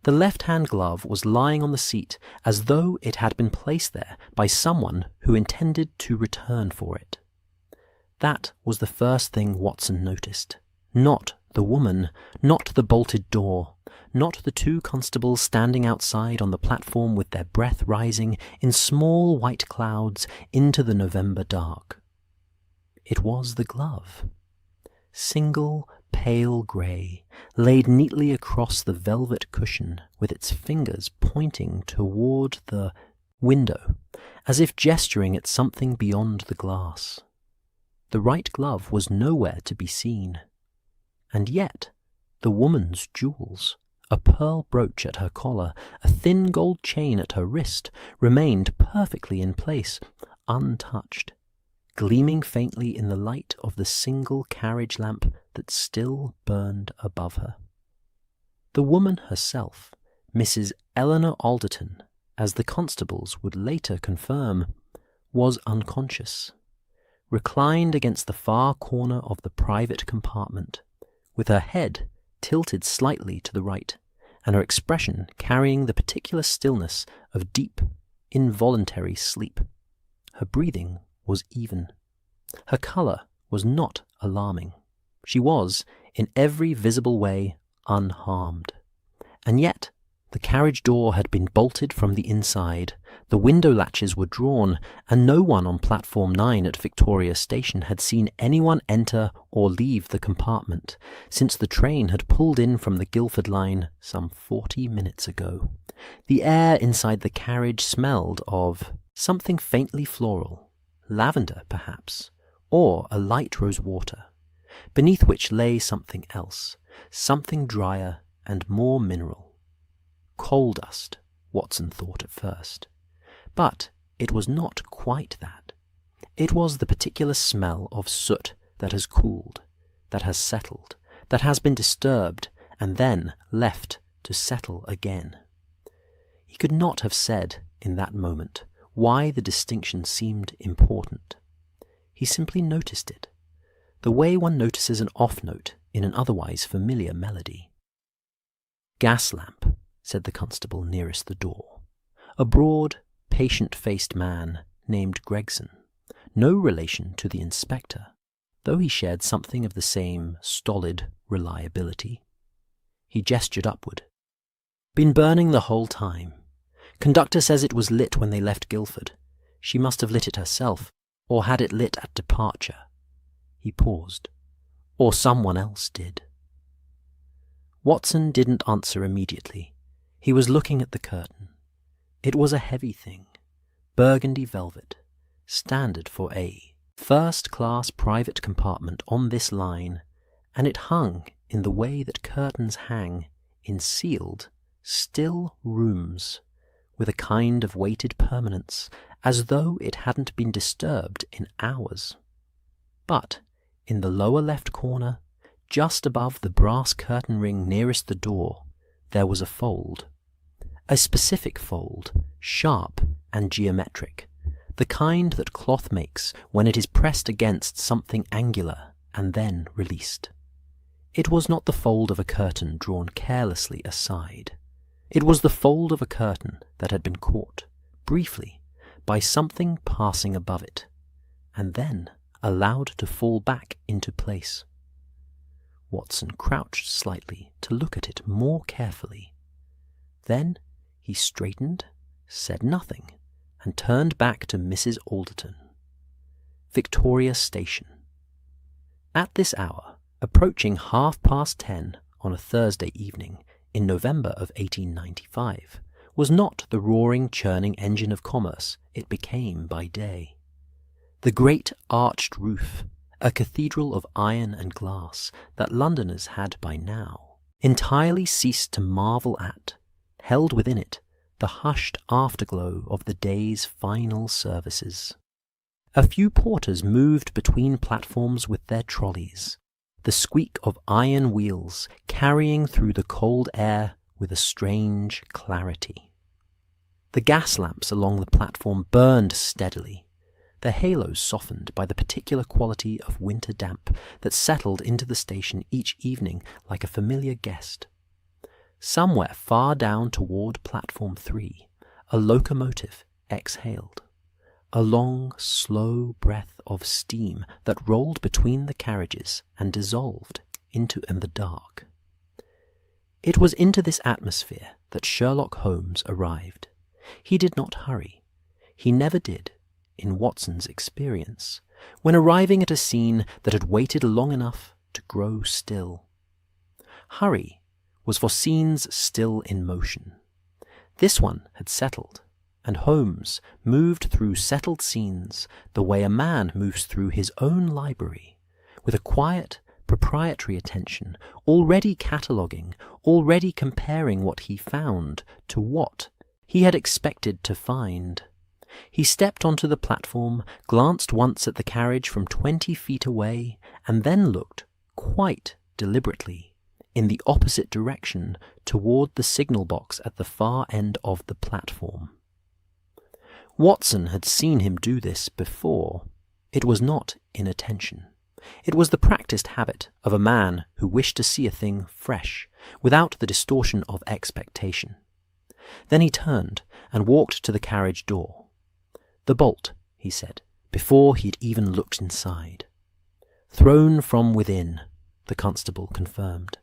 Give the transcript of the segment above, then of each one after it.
The left-hand glove was lying on the seat as though it had been placed there by someone who intended to return for it. That was the first thing Watson noticed. Not the woman, not the bolted door, not the two constables standing outside on the platform with their breath rising in small white clouds into the November dark. It was the glove. Single, pale grey, laid neatly across the velvet cushion with its fingers pointing toward the window, as if gesturing at something beyond the glass. The right glove was nowhere to be seen. And yet, the woman's jewels, a pearl brooch at her collar, a thin gold chain at her wrist, remained perfectly in place, untouched, gleaming faintly in the light of the single carriage lamp that still burned above her. The woman herself, Mrs. Eleanor Alderton, as the constables would later confirm, was unconscious, reclined against the far corner of the private compartment, with her head tilted slightly to the right, and her expression carrying the particular stillness of deep, involuntary sleep. Her breathing was even. Her colour was not alarming. She was, in every visible way, unharmed. And yet the carriage door had been bolted from the inside, the window latches were drawn, and no one on platform 9 at Victoria Station had seen anyone enter or leave the compartment since the train had pulled in from the Guildford line some 40 minutes ago. The air inside the carriage smelled of something faintly floral, lavender perhaps, or a light rose water, beneath which lay something else, something drier and more mineral. Coal dust, Watson thought at first. But it was not quite that. It was the particular smell of soot that has cooled, that has settled, that has been disturbed, and then left to settle again. He could not have said, in that moment, why the distinction seemed important. He simply noticed it, the way one notices an off note in an otherwise familiar melody. "Gas lamp," said the constable nearest the door, a broad, patient-faced man named Gregson, no relation to the inspector, though he shared something of the same stolid reliability. He gestured upward. "Been burning the whole time. Conductor says it was lit when they left Guildford. She must have lit it herself, or had it lit at departure." He paused. "Or someone else did." Watson didn't answer immediately. He was looking at the curtain. It was a heavy thing, burgundy velvet, standard for a first-class private compartment on this line, and it hung in the way that curtains hang in sealed, still rooms, with a kind of weighted permanence, as though it hadn't been disturbed in hours. But in the lower left corner, just above the brass curtain ring nearest the door, there was a fold. A specific fold, sharp and geometric, the kind that cloth makes when it is pressed against something angular and then released. It was not the fold of a curtain drawn carelessly aside. It was the fold of a curtain that had been caught, briefly, by something passing above it, and then allowed to fall back into place. Watson crouched slightly to look at it more carefully. Then he straightened, said nothing, and turned back to Mrs. Alderton. Victoria Station. At this hour, approaching 10:30 on a Thursday evening in November of 1895, was not the roaring, churning engine of commerce it became by day. The great arched roof, a cathedral of iron and glass that Londoners had by now entirely ceased to marvel at, held within it the hushed afterglow of the day's final services. A few porters moved between platforms with their trolleys, the squeak of iron wheels carrying through the cold air with a strange clarity. The gas lamps along the platform burned steadily, their halos softened by the particular quality of winter damp that settled into the station each evening like a familiar guest. Somewhere far down toward platform 3, a locomotive exhaled, a long, slow breath of steam that rolled between the carriages and dissolved into the dark. It was into this atmosphere that Sherlock Holmes arrived. He did not hurry. He never did, in Watson's experience, when arriving at a scene that had waited long enough to grow still. Hurry was for scenes still in motion. This one had settled, and Holmes moved through settled scenes the way a man moves through his own library, with a quiet, proprietary attention, already cataloguing, already comparing what he found to what he had expected to find. He stepped onto the platform, glanced once at the carriage from 20 feet away, and then looked, quite deliberately, in the opposite direction toward the signal box at the far end of the platform. Watson had seen him do this before. It was not inattention. It was the practiced habit of a man who wished to see a thing fresh, without the distortion of expectation. Then he turned and walked to the carriage door. "The bolt," he said, before he had even looked inside. "Thrown from within," the constable confirmed.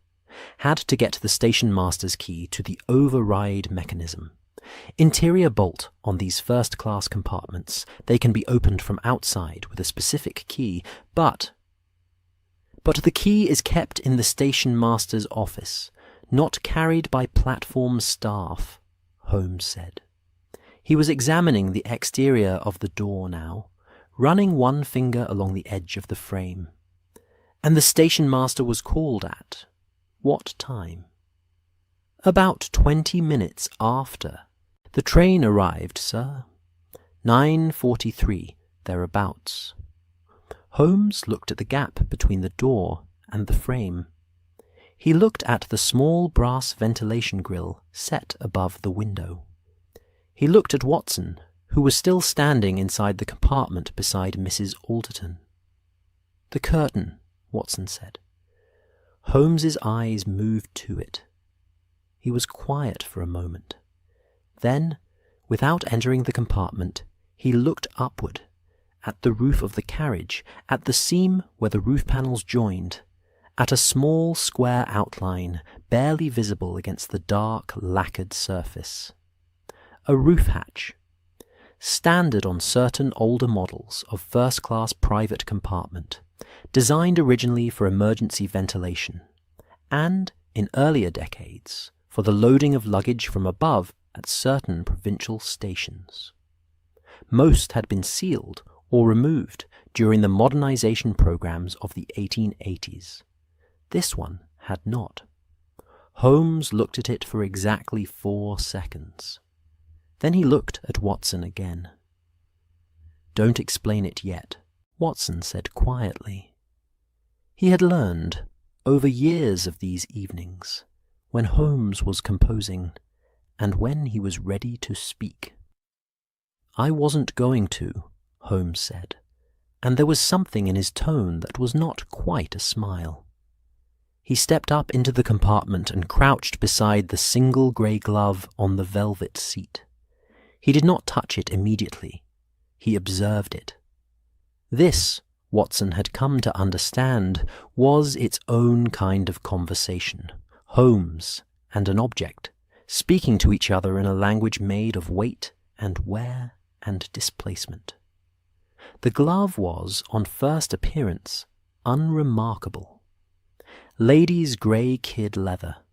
"Had to get the station master's key to the override mechanism. Interior bolt on these first-class compartments. They can be opened from outside with a specific key, but the key is kept in the station master's office, not carried by platform staff," Holmes said. He was examining the exterior of the door now, running one finger along the edge of the frame. "And the station master was called at what time?" "About 20 minutes after. The train arrived, sir. 9:43, thereabouts." Holmes looked at the gap between the door and the frame. He looked at the small brass ventilation grill set above the window. He looked at Watson, who was still standing inside the compartment beside Mrs. Alderton. "The curtain," Watson said. Holmes's eyes moved to it. He was quiet for a moment. Then, without entering the compartment, he looked upward, at the roof of the carriage, at the seam where the roof panels joined, at a small square outline barely visible against the dark, lacquered surface. A roof hatch, standard on certain older models of first-class private compartment, designed originally for emergency ventilation, and, in earlier decades, for the loading of luggage from above at certain provincial stations. Most had been sealed or removed during the modernization programs of the 1880s. This one had not. Holmes looked at it for exactly 4 seconds. Then he looked at Watson again. "Don't explain it yet," Watson said quietly. He had learned, over years of these evenings, when Holmes was composing, and when he was ready to speak. "I wasn't going to," Holmes said, and there was something in his tone that was not quite a smile. He stepped up into the compartment and crouched beside the single grey glove on the velvet seat. He did not touch it immediately. He observed it. This, Watson had come to understand, was its own kind of conversation. Holmes and an object, speaking to each other in a language made of weight and wear and displacement. The glove was, on first appearance, unremarkable. Ladies' grey kid leather,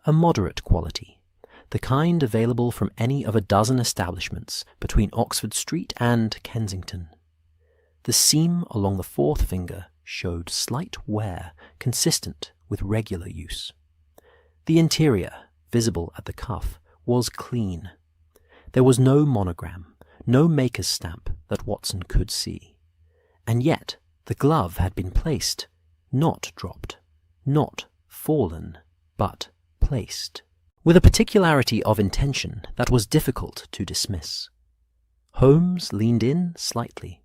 a moderate quality, the kind available from any of a dozen establishments between Oxford Street and Kensington. The seam along the fourth finger showed slight wear consistent with regular use. The interior, visible at the cuff, was clean. There was no monogram, no maker's stamp that Watson could see. And yet the glove had been placed, not dropped, not fallen, but placed, with a particularity of intention that was difficult to dismiss. Holmes leaned in slightly.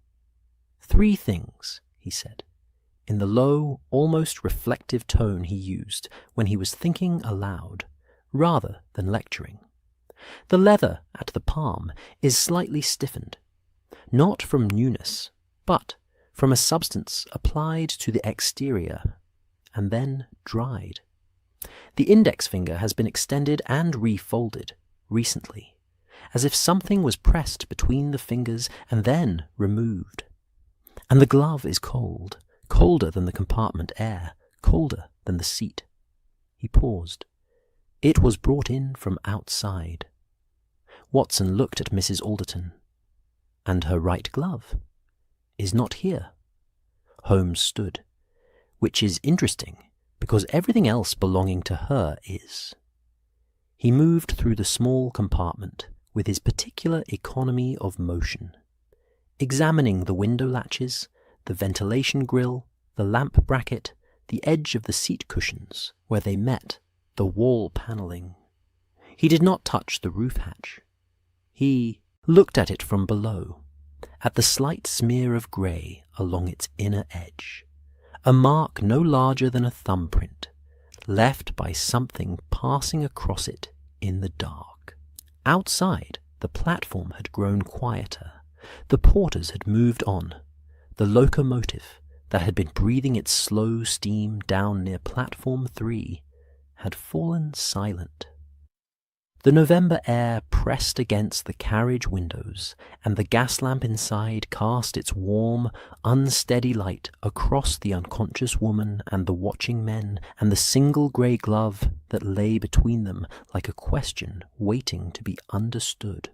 "3 things," he said, in the low, almost reflective tone he used when he was thinking aloud, rather than lecturing. The leather at the palm is slightly stiffened, not from newness, but from a substance applied to the exterior and then dried. The index finger has been extended and refolded recently, as if something was pressed between the fingers and then removed. And the glove is cold, colder than the compartment air, colder than the seat. He paused. It was brought in from outside. Watson looked at Mrs. Alderton. And her right glove is not here. Holmes stood, which is interesting because everything else belonging to her is. He moved through the small compartment with his particular economy of motion, examining the window latches, the ventilation grill, the lamp bracket, the edge of the seat cushions where they met, the wall panelling. He did not touch the roof hatch. He looked at it from below, at the slight smear of grey along its inner edge, a mark no larger than a thumbprint, left by something passing across it in the dark. Outside, the platform had grown quieter. The porters had moved on. The locomotive, that had been breathing its slow steam down near platform 3, had fallen silent. The November air pressed against the carriage windows, and the gas lamp inside cast its warm, unsteady light across the unconscious woman and the watching men and the single grey glove that lay between them like a question waiting to be understood.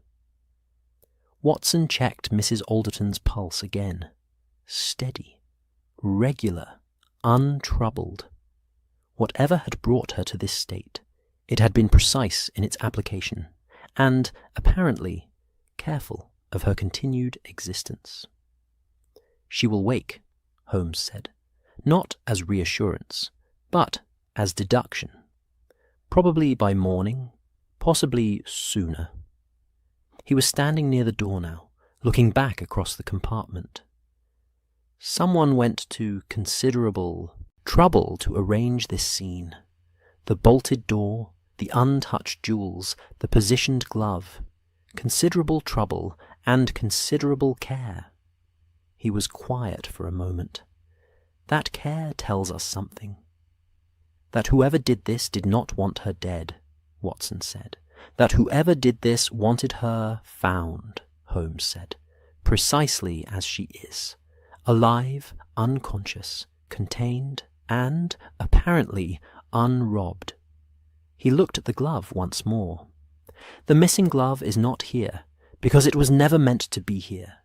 Watson checked Mrs. Alderton's pulse again. Steady, regular, untroubled. Whatever had brought her to this state, it had been precise in its application, and, apparently, careful of her continued existence. "She will wake," Holmes said, not as reassurance, but as deduction. Probably by morning, possibly sooner. He was standing near the door now, looking back across the compartment. Someone went to considerable trouble to arrange this scene. The bolted door, the untouched jewels, the positioned glove, considerable trouble and considerable care. He was quiet for a moment. That care tells us something. That whoever did this did not want her dead, Watson said. That whoever did this wanted her found, Holmes said, precisely as she is, alive, unconscious, contained, and, apparently, unrobbed. He looked at the glove once more. The missing glove is not here, because it was never meant to be here.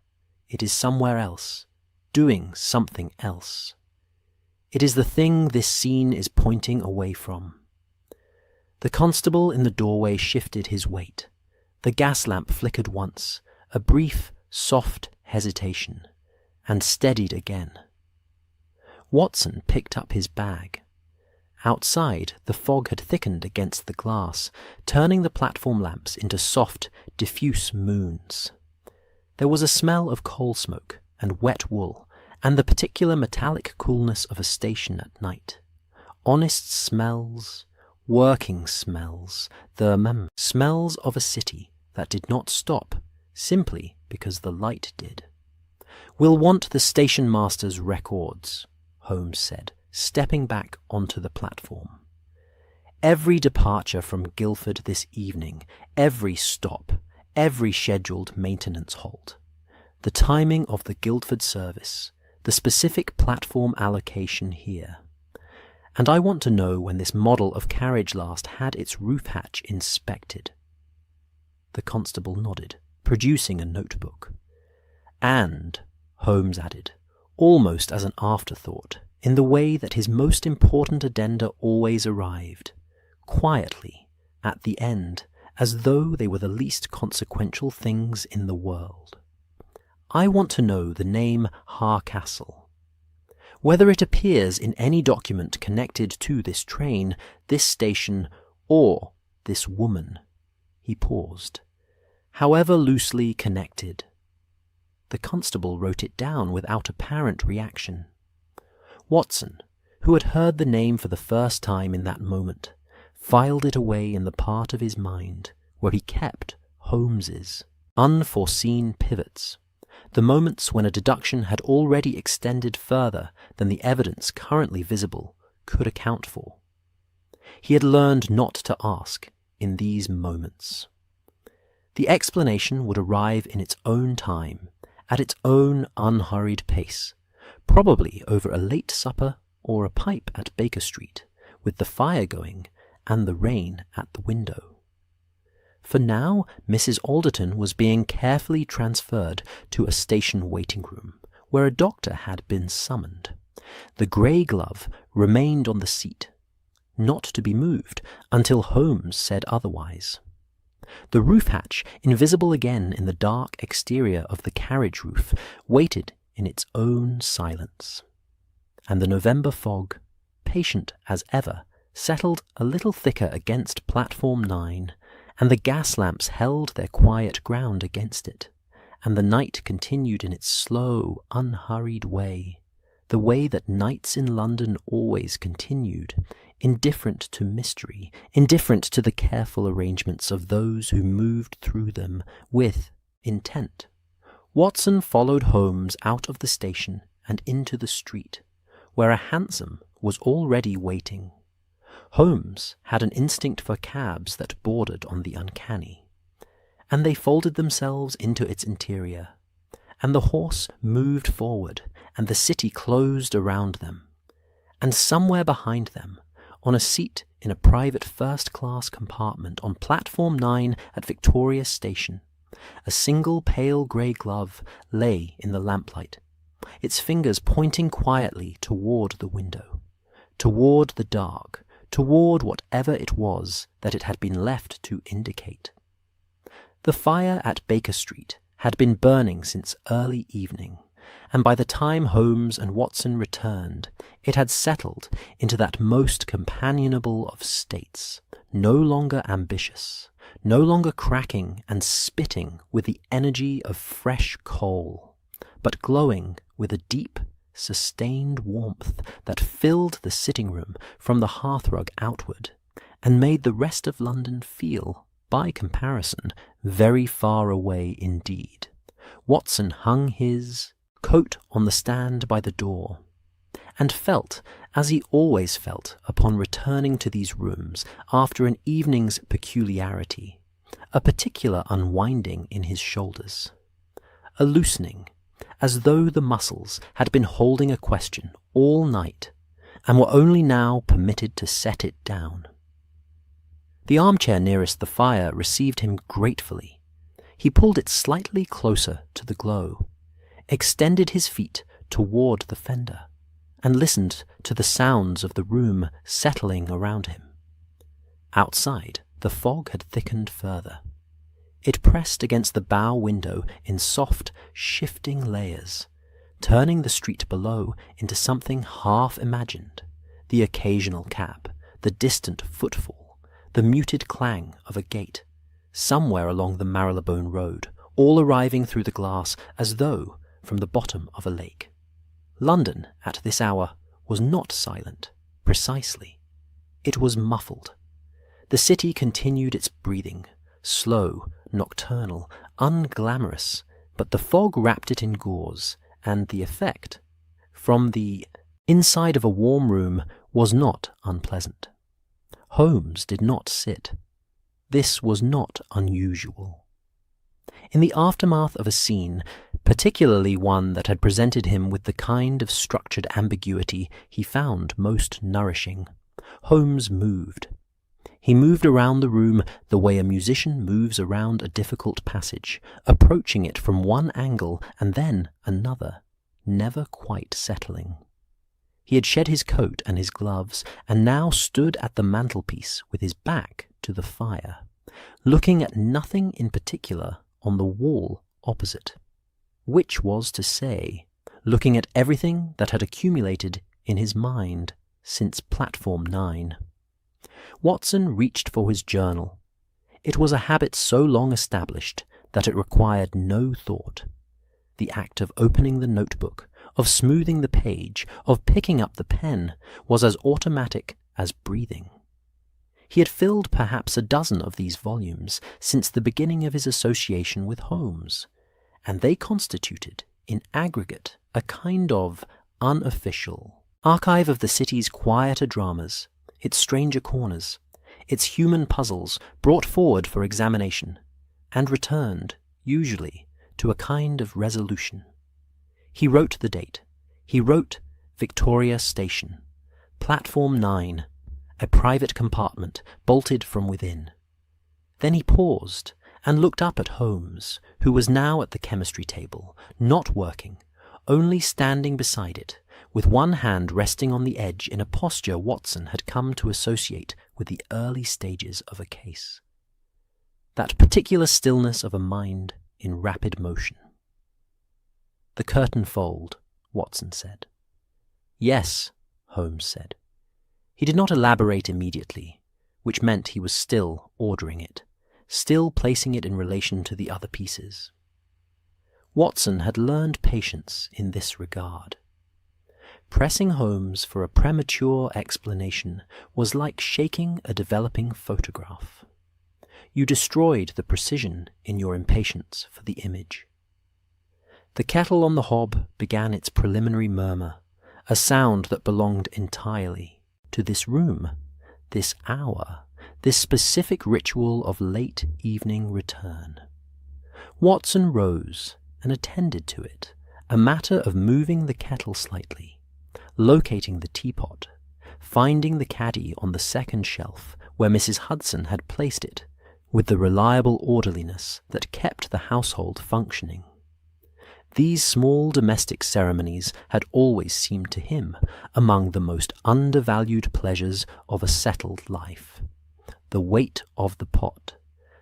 It is somewhere else, doing something else. It is the thing this scene is pointing away from. The constable in the doorway shifted his weight. The gas lamp flickered once, a brief, soft hesitation, and steadied again. Watson picked up his bag. Outside, the fog had thickened against the glass, turning the platform lamps into soft, diffuse moons. There was a smell of coal smoke and wet wool, and the particular metallic coolness of a station at night. Honest smells, working smells, the smells of a city that did not stop simply because the light did. "We'll want the station master's records," Holmes said, stepping back onto the platform. "Every departure from Guildford this evening, every stop, every scheduled maintenance halt, the timing of the Guildford service, the specific platform allocation here. And I want to know when this model of carriage last had its roof hatch inspected." The constable nodded, producing a notebook. "And," Holmes added, almost as an afterthought, in the way that his most important addenda always arrived, quietly, at the end, as though they were the least consequential things in the world. "I want to know the name Harcastle. Whether it appears in any document connected to this train, this station, or this woman." He paused. "However loosely connected." The constable wrote it down without apparent reaction. Watson, who had heard the name for the first time in that moment, filed it away in the part of his mind where he kept Holmes's unforeseen pivots, the moments when a deduction had already extended further than the evidence currently visible could account for. He had learned not to ask in these moments. The explanation would arrive in its own time, at its own unhurried pace, probably over a late supper or a pipe at Baker Street, with the fire going and the rain at the window. For now, Mrs. Alderton was being carefully transferred to a station waiting room, where a doctor had been summoned. The grey glove remained on the seat, not to be moved until Holmes said otherwise. The roof hatch, invisible again in the dark exterior of the carriage roof, waited in its own silence. And the November fog, patient as ever, settled a little thicker against platform 9, and the gas lamps held their quiet ground against it, and the night continued in its slow, unhurried way, the way that nights in London always continued, indifferent to mystery, indifferent to the careful arrangements of those who moved through them with intent. Watson followed Holmes out of the station and into the street, where a hansom was already waiting. Holmes had an instinct for cabs that bordered on the uncanny, and they folded themselves into its interior, and the horse moved forward, and the city closed around them, and somewhere behind them, on a seat in a private first-class compartment on platform 9 at Victoria Station, a single pale grey glove lay in the lamplight, its fingers pointing quietly toward the window, toward the dark, toward whatever it was that it had been left to indicate. The fire at Baker Street had been burning since early evening, and by the time Holmes and Watson returned, it had settled into that most companionable of states, no longer ambitious, no longer cracking and spitting with the energy of fresh coal, but glowing with a deep, sustained warmth that filled the sitting room from the hearthrug outward, and made the rest of London feel, by comparison, very far away indeed. Watson hung his coat on the stand by the door, and felt, as he always felt upon returning to these rooms after an evening's peculiarity, a particular unwinding in his shoulders, a loosening, as though the muscles had been holding a question all night, and were only now permitted to set it down. The armchair nearest the fire received him gratefully. He pulled it slightly closer to the glow, extended his feet toward the fender, and listened to the sounds of the room settling around him. Outside, the fog had thickened further. It pressed against the bow window in soft, shifting layers, turning the street below into something half-imagined, the occasional cab, the distant footfall, the muted clang of a gate, somewhere along the Marylebone Road, all arriving through the glass as though from the bottom of a lake. London, at this hour, was not silent, precisely. It was muffled. The city continued its breathing, slow, nocturnal, unglamorous, but the fog wrapped it in gauze, and the effect, from the inside of a warm room, was not unpleasant. Holmes did not sit. This was not unusual. In the aftermath of a scene, particularly one that had presented him with the kind of structured ambiguity he found most nourishing, Holmes moved. He moved around the room the way a musician moves around a difficult passage, approaching it from one angle and then another, never quite settling. He had shed his coat and his gloves, and now stood at the mantelpiece with his back to the fire, looking at nothing in particular on the wall opposite, which was to say, looking at everything that had accumulated in his mind since platform 9. Watson reached for his journal. It was a habit so long established that it required no thought. The act of opening the notebook, of smoothing the page, of picking up the pen, was as automatic as breathing. He had filled perhaps a dozen of these volumes since the beginning of his association with Holmes, and they constituted, in aggregate, a kind of unofficial archive of the city's quieter dramas, its stranger corners, its human puzzles brought forward for examination, and returned, usually, to a kind of resolution. He wrote the date. He wrote Victoria Station, Platform 9, a private compartment bolted from within. Then he paused and looked up at Holmes, who was now at the chemistry table, not working, only standing beside it, with one hand resting on the edge in a posture Watson had come to associate with the early stages of a case. That particular stillness of a mind in rapid motion. "The curtain fold," Watson said. "Yes," Holmes said. He did not elaborate immediately, which meant he was still ordering it, still placing it in relation to the other pieces. Watson had learned patience in this regard. Pressing Holmes for a premature explanation was like shaking a developing photograph. You destroyed the precision in your impatience for the image. The kettle on the hob began its preliminary murmur, a sound that belonged entirely to this room, this hour, this specific ritual of late evening return. Watson rose and attended to it, a matter of moving the kettle slightly, locating the teapot, finding the caddy on the second shelf where Mrs. Hudson had placed it, with the reliable orderliness that kept the household functioning. These small domestic ceremonies had always seemed to him among the most undervalued pleasures of a settled life. The weight of the pot,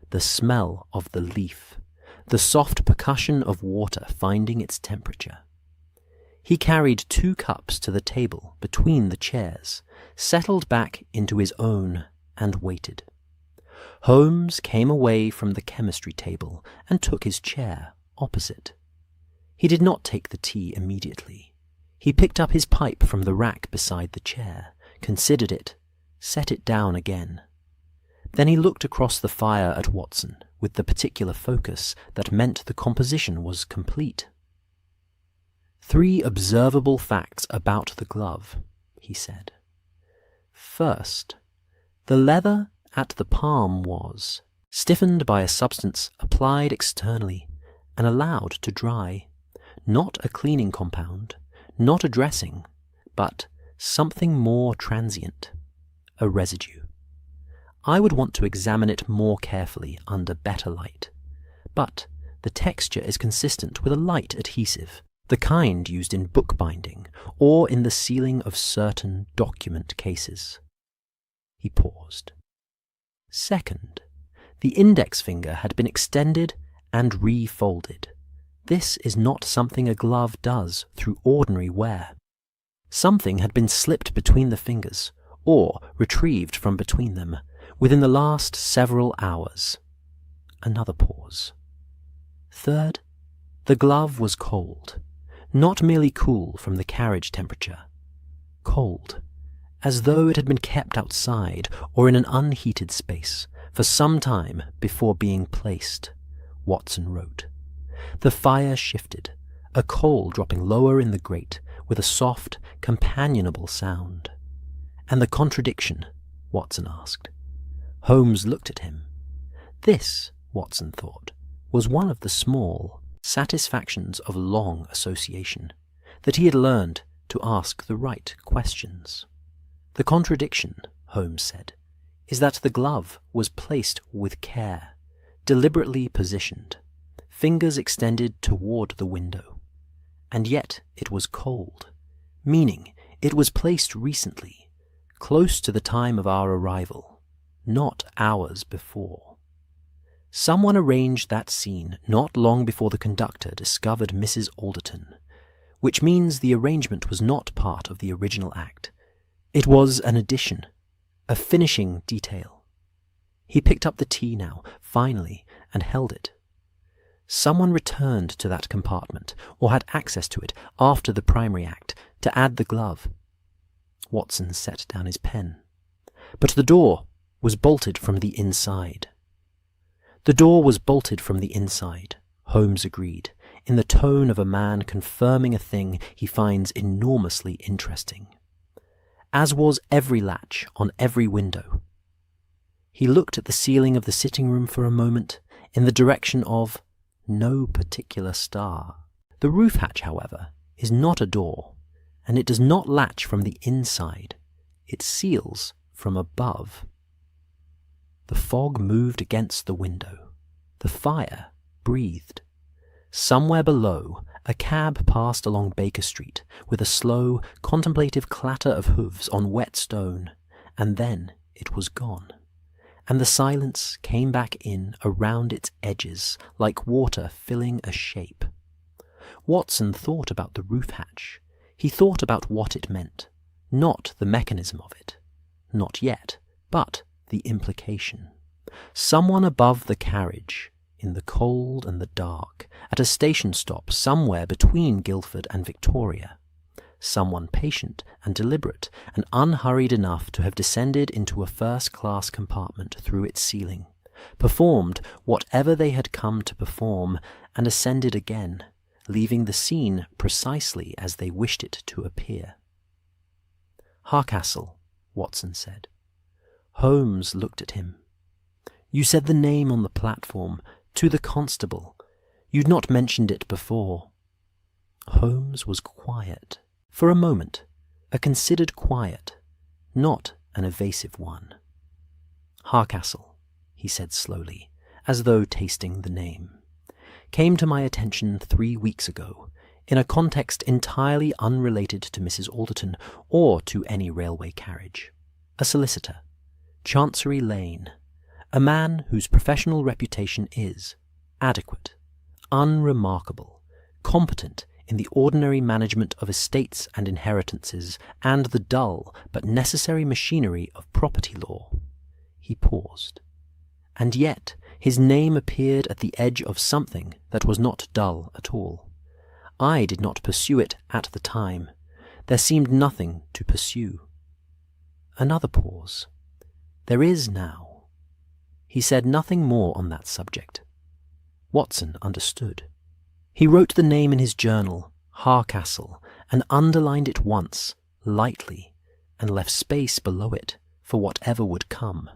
the smell of the leaf, the soft percussion of water finding its temperature. He carried 2 cups to the table between the chairs, settled back into his own, and waited. Holmes came away from the chemistry table and took his chair opposite. He did not take the tea immediately. He picked up his pipe from the rack beside the chair, considered it, set it down again. Then he looked across the fire at Watson with the particular focus that meant the composition was complete. 3 observable facts about the glove, he said. First, the leather at the palm was stiffened by a substance applied externally and allowed to dry. Not a cleaning compound, not a dressing, but something more transient, a residue. I would want to examine it more carefully under better light, but the texture is consistent with a light adhesive, the kind used in bookbinding or in the sealing of certain document cases. He paused. Second, the index finger had been extended and refolded. This is not something a glove does through ordinary wear. Something had been slipped between the fingers, or retrieved from between them, within the last several hours. Another pause. Third, the glove was cold, not merely cool from the carriage temperature. Cold, as though it had been kept outside or in an unheated space for some time before being placed, Watson wrote. The fire shifted, a coal dropping lower in the grate with a soft, companionable sound. And the contradiction, Watson asked. Holmes looked at him. This, Watson thought, was one of the small satisfactions of long association, that he had learned to ask the right questions. The contradiction, Holmes said, is that the glove was placed with care, deliberately positioned, fingers extended toward the window, and yet it was cold, meaning it was placed recently, close to the time of our arrival, not hours before. Someone arranged that scene not long before the conductor discovered Mrs. Alderton, which means the arrangement was not part of the original act. It was an addition, a finishing detail. He picked up the tea now, finally, and held it. Someone returned to that compartment, or had access to it after the primary act, to add the glove. Watson set down his pen. But the door, was bolted from the inside. The door was bolted from the inside, Holmes agreed, in the tone of a man confirming a thing he finds enormously interesting. As was every latch on every window. He looked at the ceiling of the sitting room for a moment, in the direction of no particular star. The roof hatch, however, is not a door, and it does not latch from the inside. It seals from above. The fog moved against the window. The fire breathed. Somewhere below, a cab passed along Baker Street with a slow, contemplative clatter of hooves on wet stone, and then it was gone, and the silence came back in around its edges like water filling a shape. Watson thought about the roof hatch. He thought about what it meant, not the mechanism of it, not yet, but the implication. Someone above the carriage, in the cold and the dark, at a station stop somewhere between Guildford and Victoria. Someone patient and deliberate and unhurried enough to have descended into a first-class compartment through its ceiling, performed whatever they had come to perform, and ascended again, leaving the scene precisely as they wished it to appear. "Hardcastle," Watson said. Holmes looked at him. "You said the name on the platform, to the constable. You'd not mentioned it before." Holmes was quiet. For a moment, a considered quiet, not an evasive one. "Hardcastle," he said slowly, as though tasting the name, "came to my attention 3 weeks ago, in a context entirely unrelated to Mrs. Alderton or to any railway carriage. A solicitor, Chancery Lane, a man whose professional reputation is adequate, unremarkable, competent in the ordinary management of estates and inheritances, and the dull but necessary machinery of property law." He paused. "And yet his name appeared at the edge of something that was not dull at all. I did not pursue it at the time. There seemed nothing to pursue." Another pause. "There is now." He said nothing more on that subject. Watson understood. He wrote the name in his journal, Hardcastle, and underlined it once, lightly, and left space below it for whatever would come.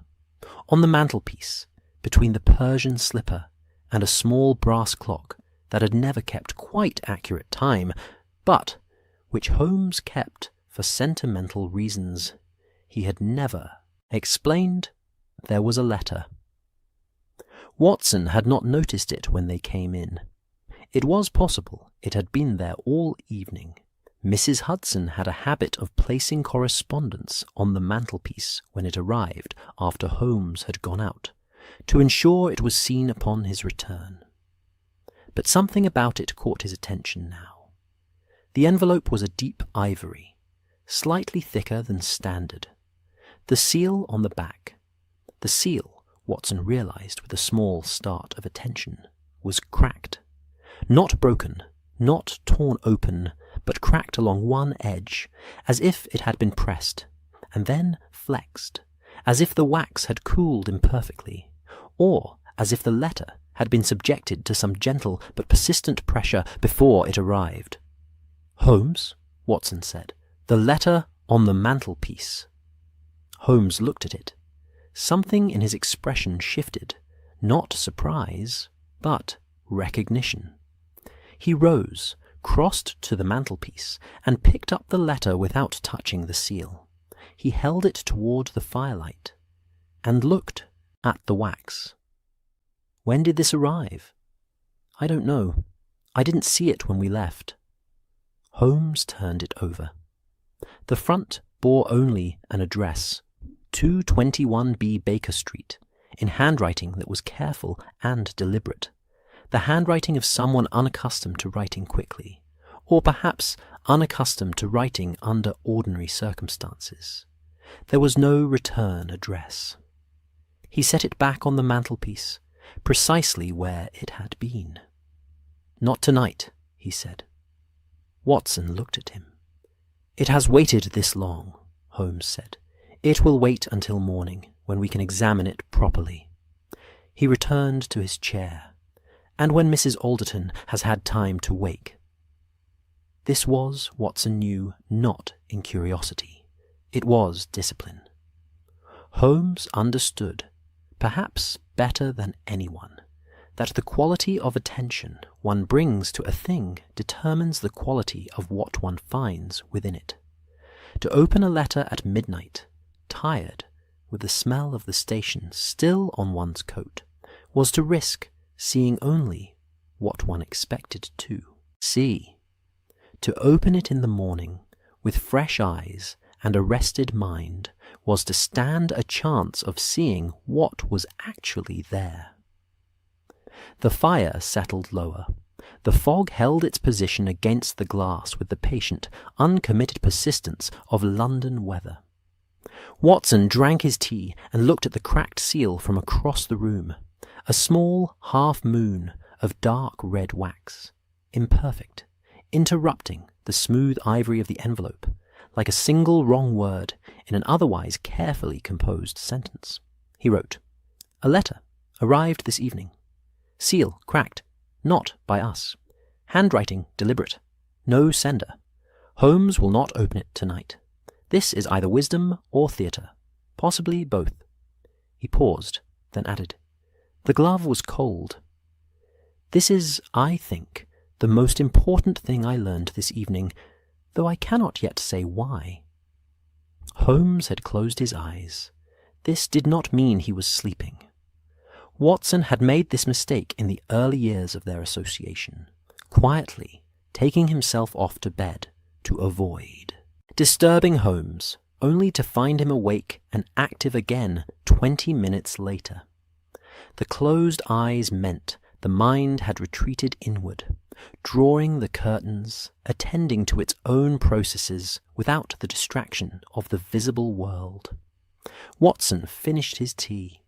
On the mantelpiece, between the Persian slipper and a small brass clock that had never kept quite accurate time, but which Holmes kept for sentimental reasons, he had never explained, there was a letter. Watson had not noticed it when they came in. It was possible it had been there all evening. Mrs. Hudson had a habit of placing correspondence on the mantelpiece when it arrived after Holmes had gone out, to ensure it was seen upon his return. But something about it caught his attention now. The envelope was a deep ivory, slightly thicker than standard. The seal on the back, the seal, Watson realized with a small start of attention, was cracked. Not broken, not torn open, but cracked along one edge, as if it had been pressed, and then flexed, as if the wax had cooled imperfectly, or as if the letter had been subjected to some gentle but persistent pressure before it arrived. "Holmes," Watson said, "the letter on the mantelpiece." Holmes looked at it. Something in his expression shifted, not surprise, but recognition. He rose, crossed to the mantelpiece, and picked up the letter without touching the seal. He held it toward the firelight, and looked at the wax. "When did this arrive?" "I don't know. I didn't see it when we left." Holmes turned it over. The front bore only an address, 221B Baker Street, in handwriting that was careful and deliberate, the handwriting of someone unaccustomed to writing quickly, or perhaps unaccustomed to writing under ordinary circumstances. There was no return address. He set it back on the mantelpiece, precisely where it had been. "Not tonight," he said. Watson looked at him. "It has waited this long," Holmes said. "It will wait until morning, when we can examine it properly. He returned to his chair, and when Mrs. Alderton has had time to wake. This was, Watson knew, not in curiosity. It was discipline. Holmes understood, perhaps better than anyone, that the quality of attention one brings to a thing determines the quality of what one finds within it. To open a letter at midnight, tired, with the smell of the station still on one's coat, was to risk seeing only what one expected to see. To open it in the morning, with fresh eyes and a rested mind, was to stand a chance of seeing what was actually there. The fire settled lower. The fog held its position against the glass with the patient, uncommitted persistence of London weather. Watson drank his tea and looked at the cracked seal from across the room, a small half-moon of dark red wax, imperfect, interrupting the smooth ivory of the envelope, like a single wrong word in an otherwise carefully composed sentence. He wrote, "A letter, arrived this evening. Seal cracked, not by us. Handwriting deliberate. No sender. Holmes will not open it tonight. This is either wisdom or theatre, possibly both." He paused, then added, "The glove was cold. This is, I think, the most important thing I learned this evening, though I cannot yet say why." Holmes had closed his eyes. This did not mean he was sleeping. Watson had made this mistake in the early years of their association, quietly taking himself off to bed to avoid disturbing Holmes, only to find him awake and active again 20 minutes later. The closed eyes meant the mind had retreated inward, drawing the curtains, attending to its own processes without the distraction of the visible world. Watson finished his tea.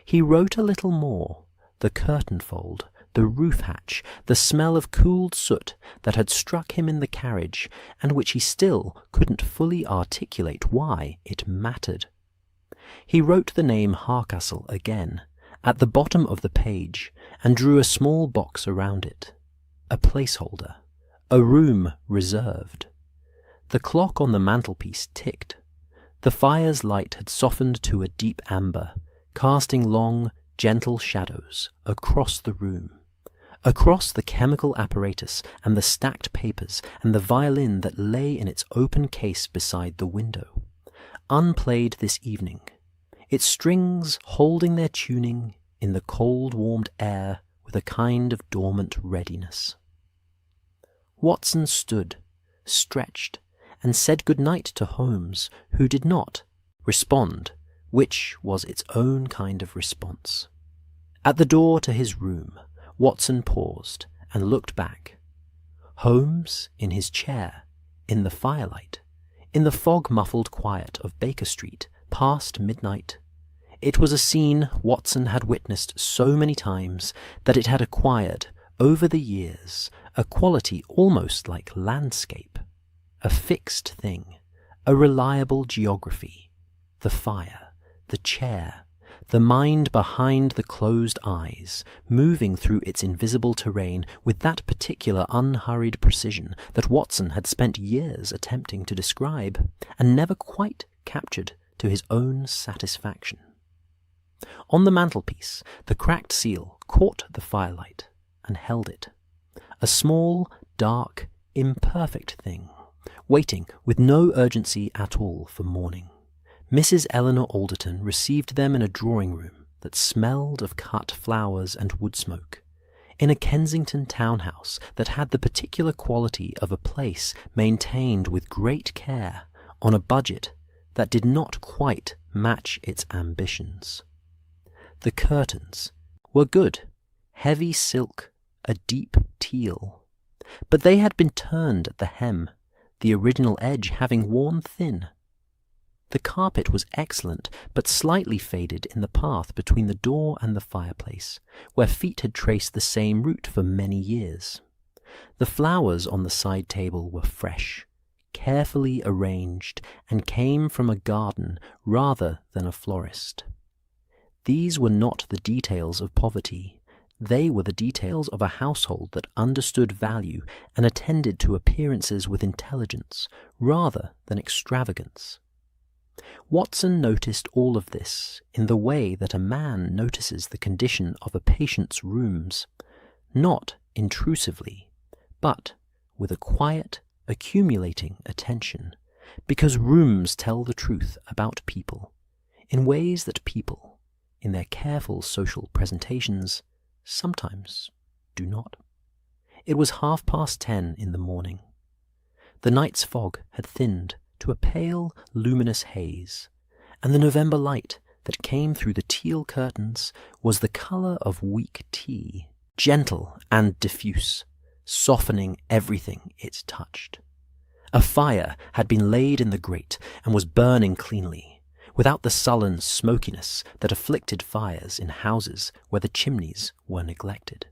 He wrote a little more, the curtain fold, the roof hatch, the smell of cooled soot that had struck him in the carriage, and which he still couldn't fully articulate why it mattered. He wrote the name Harcastle again, at the bottom of the page, and drew a small box around it. A placeholder, a room reserved. The clock on the mantelpiece ticked. The fire's light had softened to a deep amber, casting long, gentle shadows across the room, across the chemical apparatus and the stacked papers and the violin that lay in its open case beside the window, unplayed this evening, its strings holding their tuning in the cold warmed air with a kind of dormant readiness. Watson stood, stretched, and said good night to Holmes, who did not respond, which was its own kind of response. At the door to his room, Watson paused and looked back. Holmes in his chair, in the firelight, in the fog-muffled quiet of Baker Street, past midnight. It was a scene Watson had witnessed so many times that it had acquired, over the years, a quality almost like landscape, a fixed thing, a reliable geography, the fire, the chair, the mind behind the closed eyes, moving through its invisible terrain with that particular unhurried precision that Watson had spent years attempting to describe, and never quite captured to his own satisfaction. On the mantelpiece, the cracked seal caught the firelight and held it, a small, dark, imperfect thing, waiting with no urgency at all for morning. Mrs. Eleanor Alderton received them in a drawing-room that smelled of cut flowers and wood smoke, in a Kensington townhouse that had the particular quality of a place maintained with great care on a budget that did not quite match its ambitions. The curtains were good, heavy silk, a deep teal, but they had been turned at the hem, the original edge having worn thin. The carpet was excellent, but slightly faded in the path between the door and the fireplace, where feet had traced the same route for many years. The flowers on the side table were fresh, carefully arranged, and came from a garden rather than a florist. These were not the details of poverty. They were the details of a household that understood value and attended to appearances with intelligence rather than extravagance. Watson noticed all of this in the way that a man notices the condition of a patient's rooms, not intrusively, but with a quiet, accumulating attention, because rooms tell the truth about people in ways that people, in their careful social presentations, sometimes do not. It was 10:30 in the morning. The night's fog had thinned to a pale, luminous haze, and the November light that came through the teal curtains was the colour of weak tea, gentle and diffuse, softening everything it touched. A fire had been laid in the grate and was burning cleanly, without the sullen smokiness that afflicted fires in houses where the chimneys were neglected.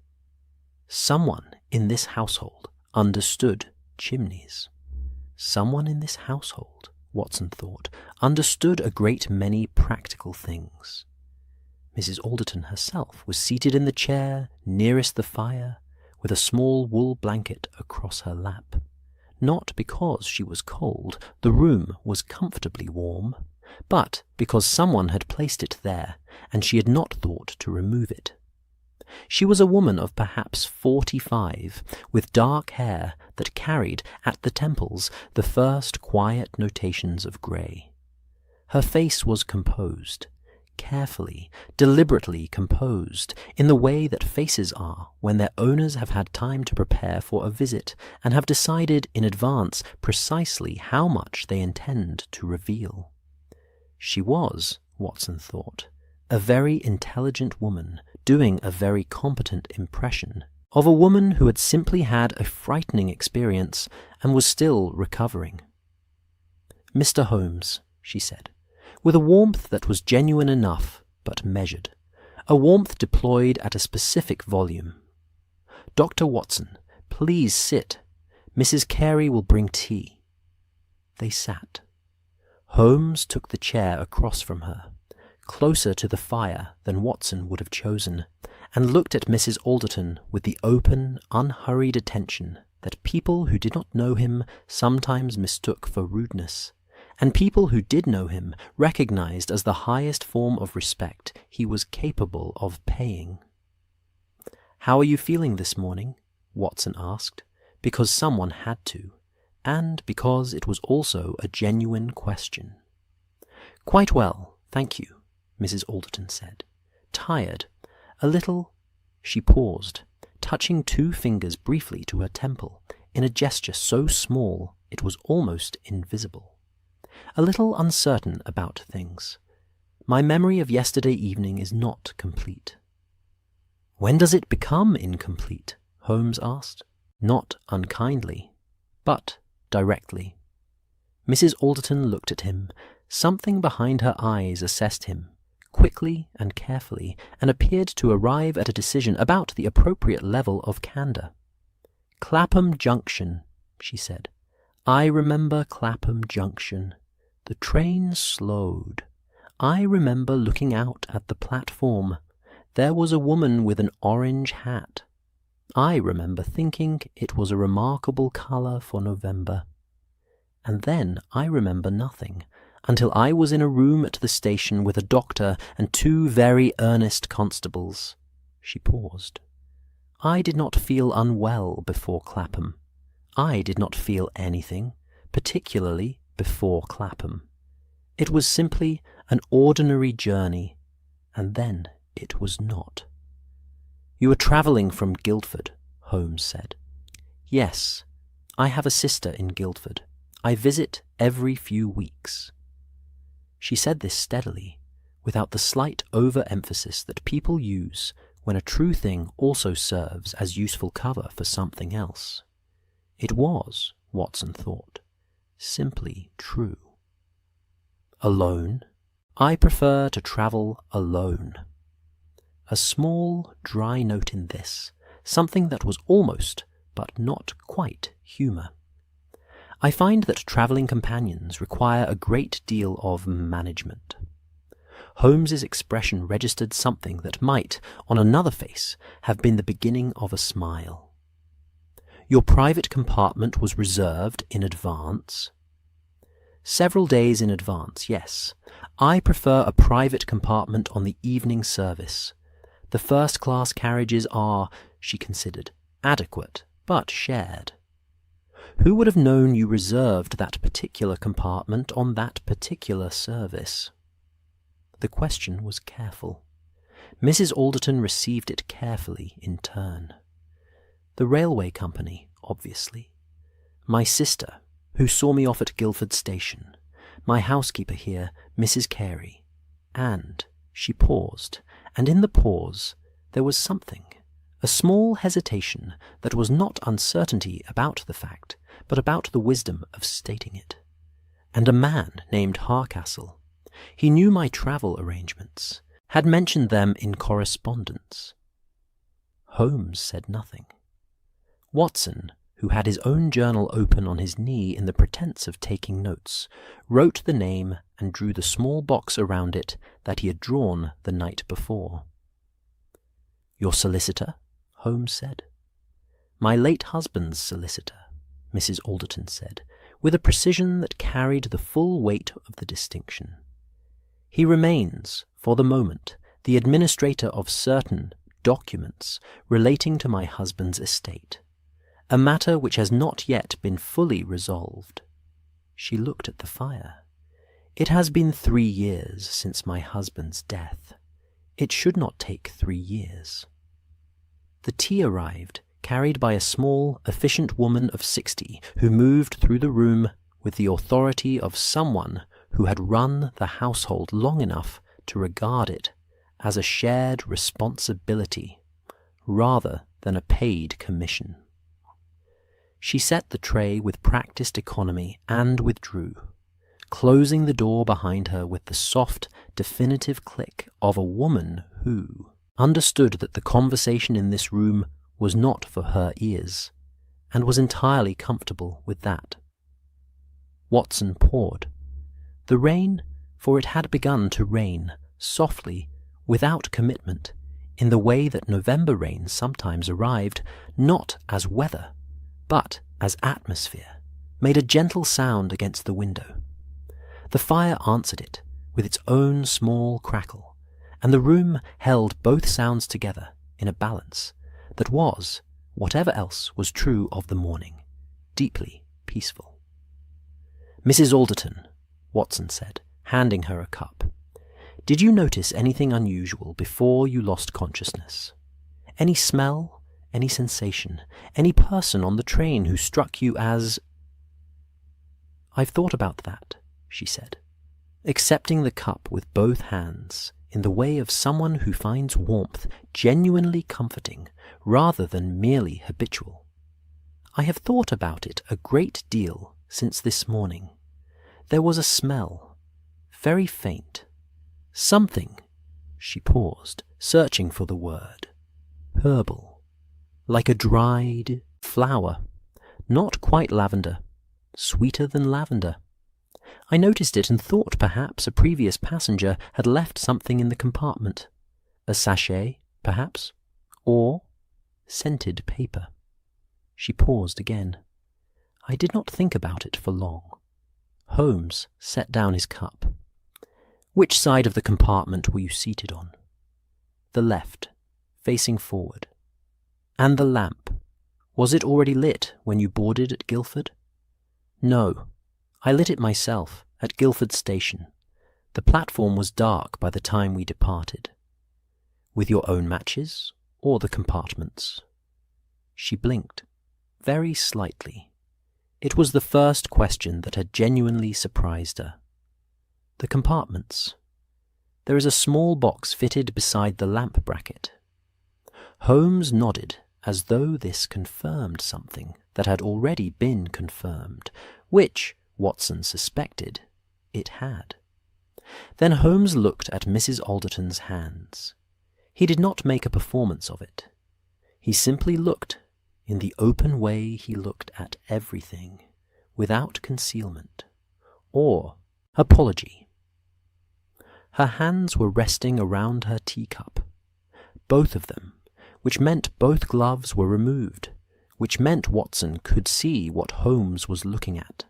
Someone in this household understood chimneys. Someone in this household, Watson thought, understood a great many practical things. Mrs. Alderton herself was seated in the chair nearest the fire, with a small wool blanket across her lap. Not because she was cold, the room was comfortably warm, but because someone had placed it there, and she had not thought to remove it. She was a woman of perhaps 45, with dark hair that carried at the temples the first quiet notations of grey. Her face was composed, carefully, deliberately composed, in the way that faces are when their owners have had time to prepare for a visit and have decided in advance precisely how much they intend to reveal. She was, Watson thought, a very intelligent woman doing a very competent impression of a woman who had simply had a frightening experience and was still recovering. "Mr. Holmes," she said, with a warmth that was genuine enough but measured, a warmth deployed at a specific volume. "Dr. Watson, please sit. Mrs. Carey will bring tea." They sat. Holmes took the chair across from her, closer to the fire than Watson would have chosen, and looked at Mrs. Alderton with the open, unhurried attention that people who did not know him sometimes mistook for rudeness, and people who did know him recognized as the highest form of respect he was capable of paying. "How are you feeling this morning?" Watson asked, because someone had to, and because it was also a genuine question. "Quite well, thank you," Mrs. Alderton said. "Tired. A little—" She paused, touching 2 fingers briefly to her temple, in a gesture so small it was almost invisible. "A little uncertain about things. My memory of yesterday evening is not complete." "When does it become incomplete?" Holmes asked, not unkindly, but directly. Mrs. Alderton looked at him. Something behind her eyes assessed him, quickly and carefully, and appeared to arrive at a decision about the appropriate level of candour. "Clapham Junction," she said. "I remember Clapham Junction. The train slowed. I remember looking out at the platform. There was a woman with an orange hat. I remember thinking it was a remarkable colour for November. And then I remember nothing, until I was in a room at the station with a doctor and 2 very earnest constables." She paused. "I did not feel unwell before Clapham. I did not feel anything, particularly before Clapham. It was simply an ordinary journey, and then it was not." "You are travelling from Guildford," Holmes said. "Yes, I have a sister in Guildford. I visit every few weeks." She said this steadily, without the slight over-emphasis that people use when a true thing also serves as useful cover for something else. It was, Watson thought, simply true. "Alone? I prefer to travel alone." A small, dry note in this, something that was almost, but not quite, humour. "I find that travelling companions require a great deal of management." Holmes's expression registered something that might, on another face, have been the beginning of a smile. "Your private compartment was reserved in advance?" "Several days in advance, yes. I prefer a private compartment on the evening service. The first-class carriages are," she considered, "adequate, but shared." "Who would have known you reserved that particular compartment on that particular service?" The question was careful. Mrs. Alderton received it carefully in turn. "The railway company, obviously. My sister, who saw me off at Guildford Station. My housekeeper here, Mrs. Carey. And," she paused, and in the pause there was something, a small hesitation that was not uncertainty about the fact, but about the wisdom of stating it. "And a man named Harcastle. He knew my travel arrangements, had mentioned them in correspondence." Holmes said nothing. Watson, who had his own journal open on his knee in the pretence of taking notes, wrote the name and drew the small box around it that he had drawn the night before. "Your solicitor?" Holmes said. "My late husband's solicitor," Mrs. Alderton said, with a precision that carried the full weight of the distinction. "He remains, for the moment, the administrator of certain documents relating to my husband's estate, a matter which has not yet been fully resolved." She looked at the fire. "It has been 3 years since my husband's death. It should not take 3 years." The tea arrived, carried by a small, efficient woman of 60, who moved through the room with the authority of someone who had run the household long enough to regard it as a shared responsibility rather than a paid commission. She set the tray with practiced economy and withdrew, closing the door behind her with the soft, definitive click of a woman who understood that the conversation in this room was not for her ears, and was entirely comfortable with that. Watson poured. The rain, for it had begun to rain, softly, without commitment, in the way that November rain sometimes arrived, not as weather, but as atmosphere, made a gentle sound against the window. The fire answered it with its own small crackle, and the room held both sounds together in a balance that was, whatever else was true of the morning, deeply peaceful. "Mrs. Alderton," Watson said, handing her a cup, "did you notice anything unusual before you lost consciousness? Any smell, any sensation, any person on the train who struck you as—" "I've thought about that," she said, accepting the cup with both hands in the way of someone who finds warmth genuinely comforting rather than merely habitual. "I have thought about it a great deal since this morning. There was a smell, very faint, something," she paused, searching for the word, "herbal, like a dried flower, not quite lavender, sweeter than lavender. I noticed it and thought perhaps a previous passenger had left something in the compartment. A sachet, perhaps, or scented paper." She paused again. I did not think about it for long. Holmes set down his cup. "Which side of the compartment were you seated on?" "The left, facing forward." "And the lamp, was it already lit when you boarded at Guildford?" "No. I lit it myself, at Guildford Station. The platform was dark by the time we departed." "With your own matches, or the compartment's?" She blinked, very slightly. It was the first question that had genuinely surprised her. "The compartment's. There is a small box fitted beside the lamp bracket." Holmes nodded, as though this confirmed something that had already been confirmed, which, Watson suspected, it had. Then Holmes looked at Mrs. Alderton's hands. He did not make a performance of it. He simply looked in the open way he looked at everything, without concealment or apology. Her hands were resting around her teacup, both of them, which meant both gloves were removed, which meant Watson could see what Holmes was looking at.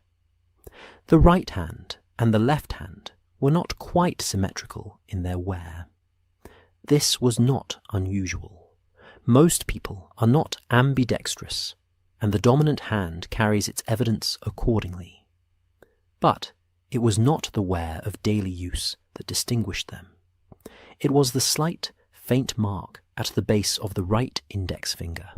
The right hand and the left hand were not quite symmetrical in their wear. This was not unusual. Most people are not ambidextrous, and the dominant hand carries its evidence accordingly. But it was not the wear of daily use that distinguished them. It was the slight, faint mark at the base of the right index finger,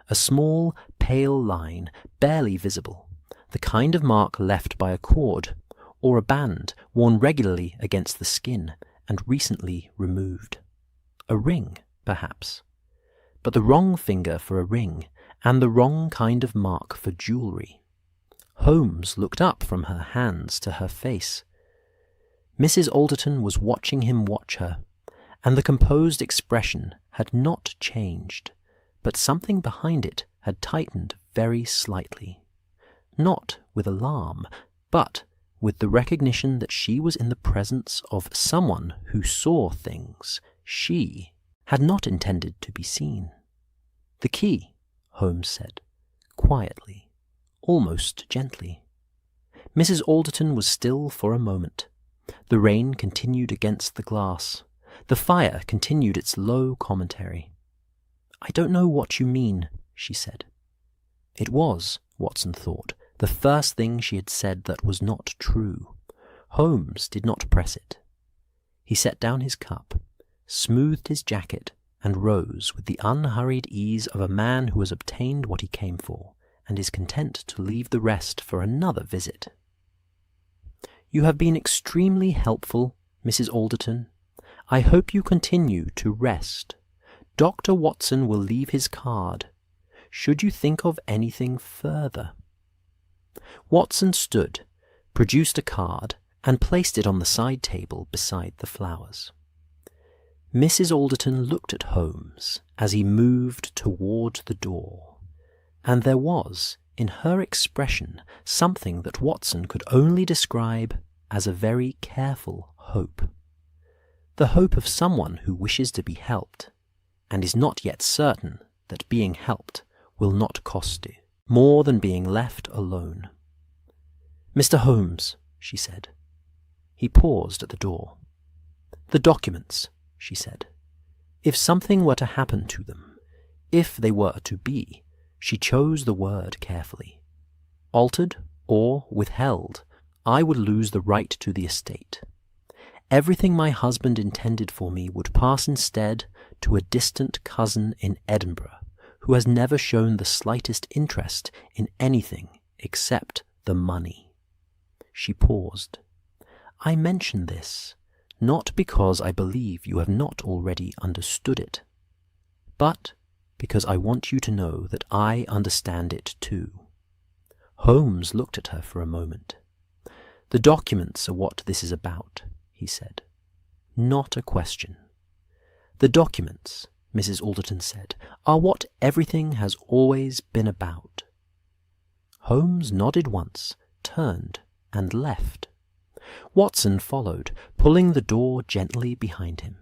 a small, pale line barely visible, the kind of mark left by a cord or a band worn regularly against the skin and recently removed. A ring, perhaps, but the wrong finger for a ring and the wrong kind of mark for jewellery. Holmes looked up from her hands to her face. Mrs. Alderton was watching him watch her, and the composed expression had not changed, but something behind it had tightened very slightly. Not with alarm, but with the recognition that she was in the presence of someone who saw things she had not intended to be seen. "The key," Holmes said, quietly, almost gently. Mrs. Alderton was still for a moment. The rain continued against the glass. The fire continued its low commentary. "I don't know what you mean," she said. It was, Watson thought, the first thing she had said that was not true. Holmes did not press it. He set down his cup, smoothed his jacket, and rose with the unhurried ease of a man who has obtained what he came for, and is content to leave the rest for another visit. "You have been extremely helpful, Mrs. Alderton. I hope you continue to rest. Dr. Watson will leave his card. Should you think of anything further?" Watson stood, produced a card, and placed it on the side table beside the flowers. Mrs. Alderton looked at Holmes as he moved toward the door, and there was, in her expression, something that Watson could only describe as a very careful hope. The hope of someone who wishes to be helped, and is not yet certain that being helped will not cost you more than being left alone. "Mr. Holmes," she said. He paused at the door. "The documents," she said. If something were to happen to them, if they were to be, she chose the word carefully, altered or withheld, I would lose the right to the estate. Everything my husband intended for me would pass instead to a distant cousin in Edinburgh, who has never shown the slightest interest in anything except the money. She paused. I mention this, not because I believe you have not already understood it, but because I want you to know that I understand it too. Holmes looked at her for a moment. "The documents are what this is about," he said. "Not a question." "The documents," Mrs. Alderton said, "are what everything has always been about." Holmes nodded once, turned, and left. Watson followed, pulling the door gently behind him.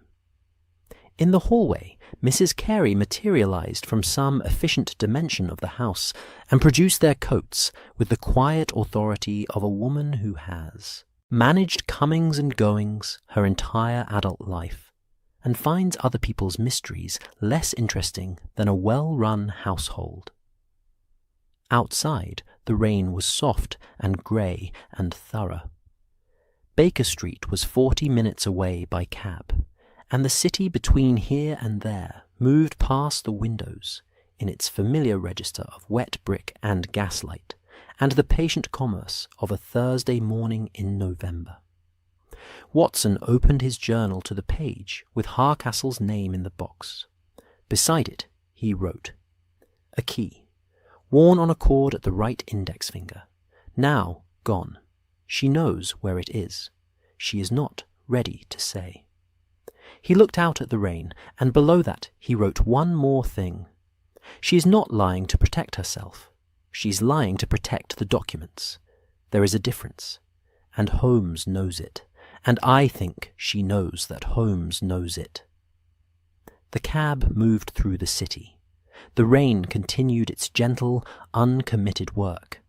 In the hallway, Mrs. Carey materialized from some efficient dimension of the house and produced their coats with the quiet authority of a woman who has managed comings and goings her entire adult life, and finds other people's mysteries less interesting than a well-run household. Outside, the rain was soft and grey and thorough. Baker Street was 40 minutes away by cab, and the city between here and there moved past the windows in its familiar register of wet brick and gaslight, and the patient commerce of a Thursday morning in November. Watson opened his journal to the page with Harcastle's name in the box. Beside it, he wrote, "A key, worn on a cord at the right index finger, now gone. She knows where it is. She is not ready to say." He looked out at the rain, and below that he wrote one more thing. "She is not lying to protect herself. She's lying to protect the documents. There is a difference, and Holmes knows it, and I think she knows that Holmes knows it. The cab moved through the city. The rain continued its gentle, uncommitted work.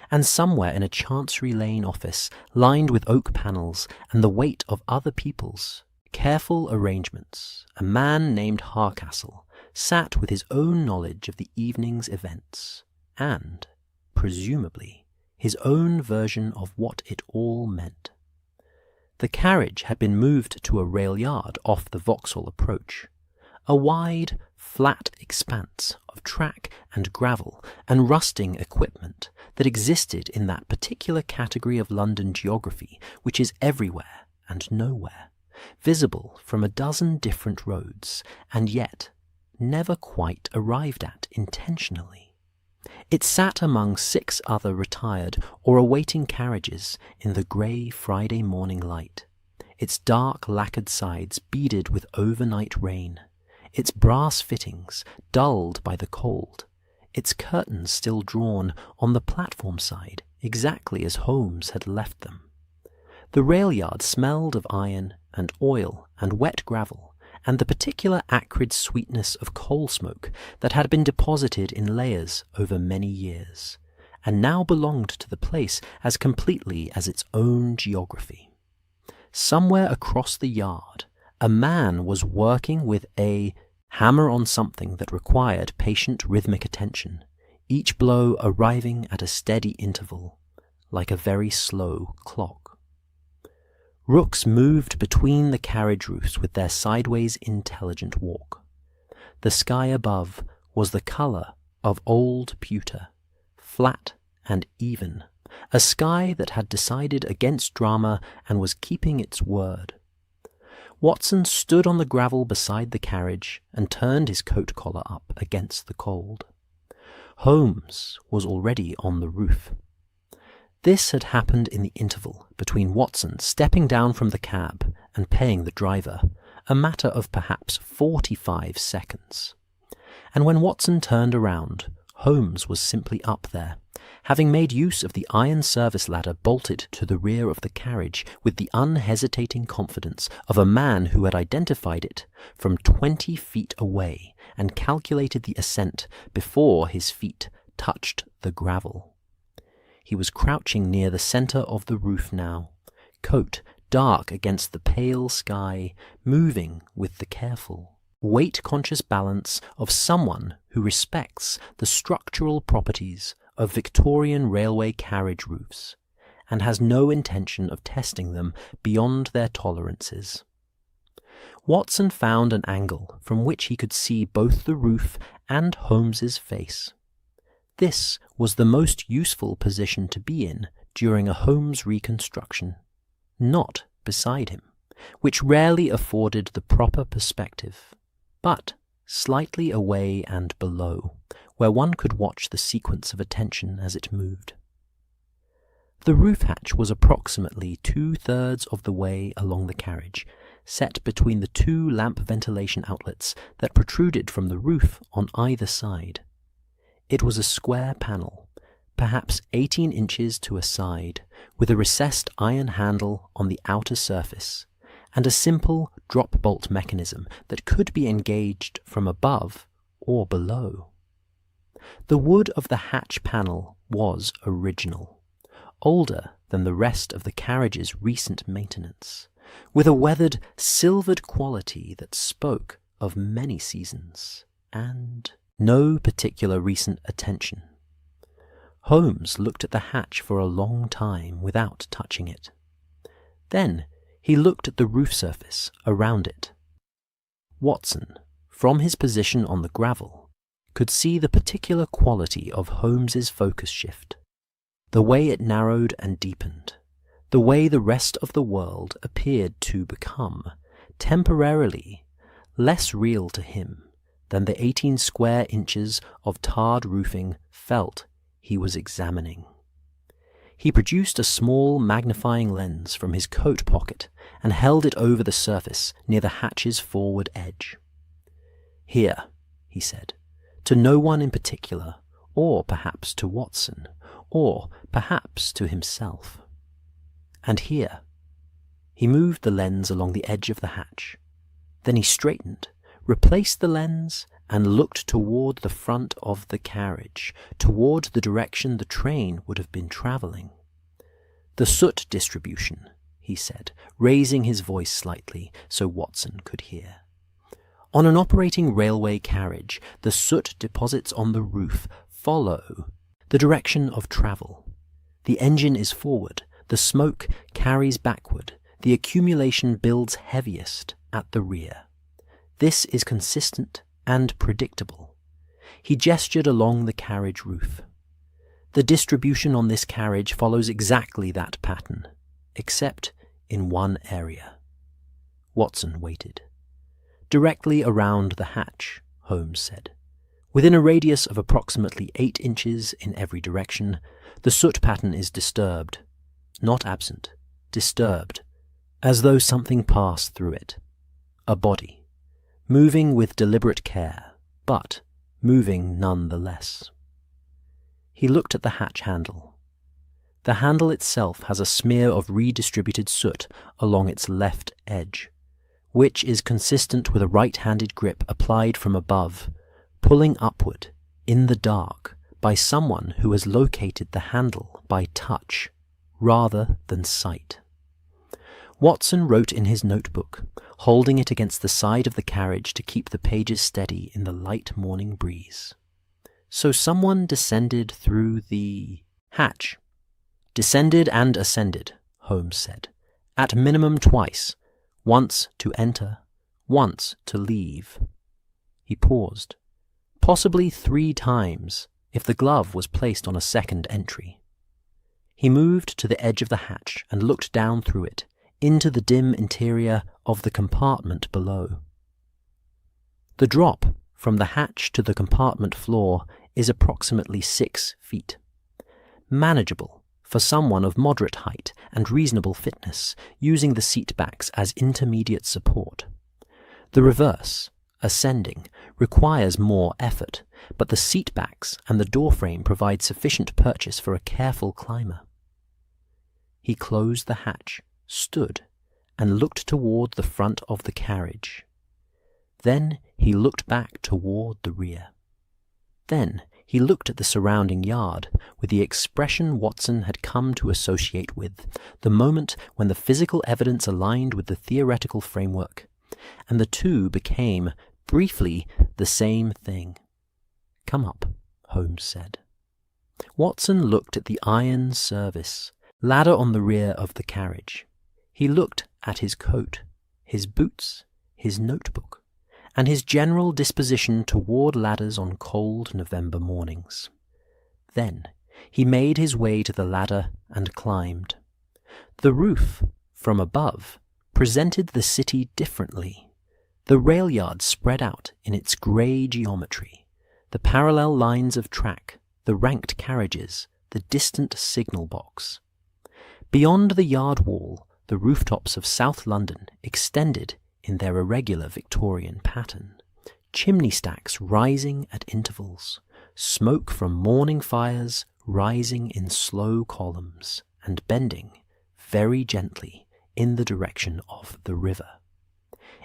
And somewhere in a Chancery Lane office, lined with oak panels and the weight of other people's careful arrangements, a man named Harcastle sat with his own knowledge of the evening's events, and, presumably, his own version of what it all meant. The carriage had been moved to a rail yard off the Vauxhall approach, a wide, flat expanse of track and gravel and rusting equipment that existed in that particular category of London geography which is everywhere and nowhere, visible from a dozen different roads, and yet never quite arrived at intentionally. It sat among 6 other retired or awaiting carriages in the grey Friday morning light, its dark lacquered sides beaded with overnight rain, its brass fittings dulled by the cold, its curtains still drawn on the platform side exactly as Holmes had left them. The rail yard smelled of iron and oil and wet gravel, and the particular acrid sweetness of coal smoke that had been deposited in layers over many years, and now belonged to the place as completely as its own geography. Somewhere across the yard, a man was working with a hammer on something that required patient rhythmic attention, each blow arriving at a steady interval, like a very slow clock. Rooks moved between the carriage roofs with their sideways intelligent walk. The sky above was the colour of old pewter, flat and even, a sky that had decided against drama and was keeping its word. Watson stood on the gravel beside the carriage and turned his coat collar up against the cold. Holmes was already on the roof. This had happened in the interval between Watson stepping down from the cab and paying the driver, a matter of perhaps 45 seconds. And when Watson turned around, Holmes was simply up there, having made use of the iron service ladder bolted to the rear of the carriage with the unhesitating confidence of a man who had identified it from 20 feet away and calculated the ascent before his feet touched the gravel. He was crouching near the centre of the roof now, coat dark against the pale sky, moving with the careful, weight-conscious balance of someone who respects the structural properties of Victorian railway carriage roofs, and has no intention of testing them beyond their tolerances. Watson found an angle from which he could see both the roof and Holmes's face. This was the most useful position to be in during a Holmes reconstruction, not beside him, which rarely afforded the proper perspective, but slightly away and below, where one could watch the sequence of attention as it moved. The roof hatch was approximately 2/3 of the way along the carriage, set between the 2 lamp ventilation outlets that protruded from the roof on either side. It was a square panel, perhaps 18 inches to a side, with a recessed iron handle on the outer surface, and a simple drop-bolt mechanism that could be engaged from above or below. The wood of the hatch panel was original, older than the rest of the carriage's recent maintenance, with a weathered, silvered quality that spoke of many seasons, and no particular recent attention. Holmes looked at the hatch for a long time without touching it. Then he looked at the roof surface around it. Watson, from his position on the gravel, could see the particular quality of Holmes's focus shift, the way it narrowed and deepened, the way the rest of the world appeared to become, temporarily, less real to him than the 18 square inches of tarred roofing felt he was examining. He produced a small magnifying lens from his coat pocket and held it over the surface near the hatch's forward edge. "Here," he said, to no one in particular, or perhaps to Watson, or perhaps to himself. "And here." He moved the lens along the edge of the hatch. Then he straightened, replaced the lens, and looked toward the front of the carriage, toward the direction the train would have been traveling. "The soot distribution," he said, raising his voice slightly so Watson could hear. "On an operating railway carriage, the soot deposits on the roof follow the direction of travel. The engine is forward, the smoke carries backward, the accumulation builds heaviest at the rear. This is consistent and predictable." He gestured along the carriage roof. "The distribution on this carriage follows exactly that pattern, except in one area." Watson waited. "Directly around the hatch," Holmes said. "Within a radius of approximately 8 inches in every direction, the soot pattern is disturbed. Not absent, disturbed, as though something passed through it. A body, moving with deliberate care, but moving none the less." He looked at the hatch handle. The handle itself has a smear of redistributed soot along its left edge, which is consistent with a right-handed grip applied from above, pulling upward, in the dark, by someone who has located the handle by touch rather than sight. Watson wrote in his notebook, holding it against the side of the carriage to keep the pages steady in the light morning breeze. "So someone descended through the hatch." "Descended and ascended," Holmes said. "At minimum twice, once to enter, once to leave." He paused. "Possibly 3 times, if the glove was placed on a second entry." He moved to the edge of the hatch and looked down through it, into the dim interior of the compartment below. The drop from the hatch to the compartment floor is approximately 6 feet. Manageable for someone of moderate height and reasonable fitness, using the seat backs as intermediate support. The reverse, ascending, requires more effort, but the seat backs and the door frame provide sufficient purchase for a careful climber. He closed the hatch, stood, and looked toward the front of the carriage. Then he looked back toward the rear. Then he looked at the surrounding yard with the expression Watson had come to associate with the moment when the physical evidence aligned with the theoretical framework, and the two became, briefly, the same thing. "Come up," Holmes said. Watson looked at the iron service ladder on the rear of the carriage. He looked at his coat, his boots, his notebook, and his general disposition toward ladders on cold November mornings. Then he made his way to the ladder and climbed. The roof, from above, presented the city differently. The rail yard spread out in its grey geometry, the parallel lines of track, the ranked carriages, the distant signal box. Beyond the yard wall, the rooftops of South London extended in their irregular Victorian pattern, chimney stacks rising at intervals, smoke from morning fires rising in slow columns and bending, very gently, in the direction of the river.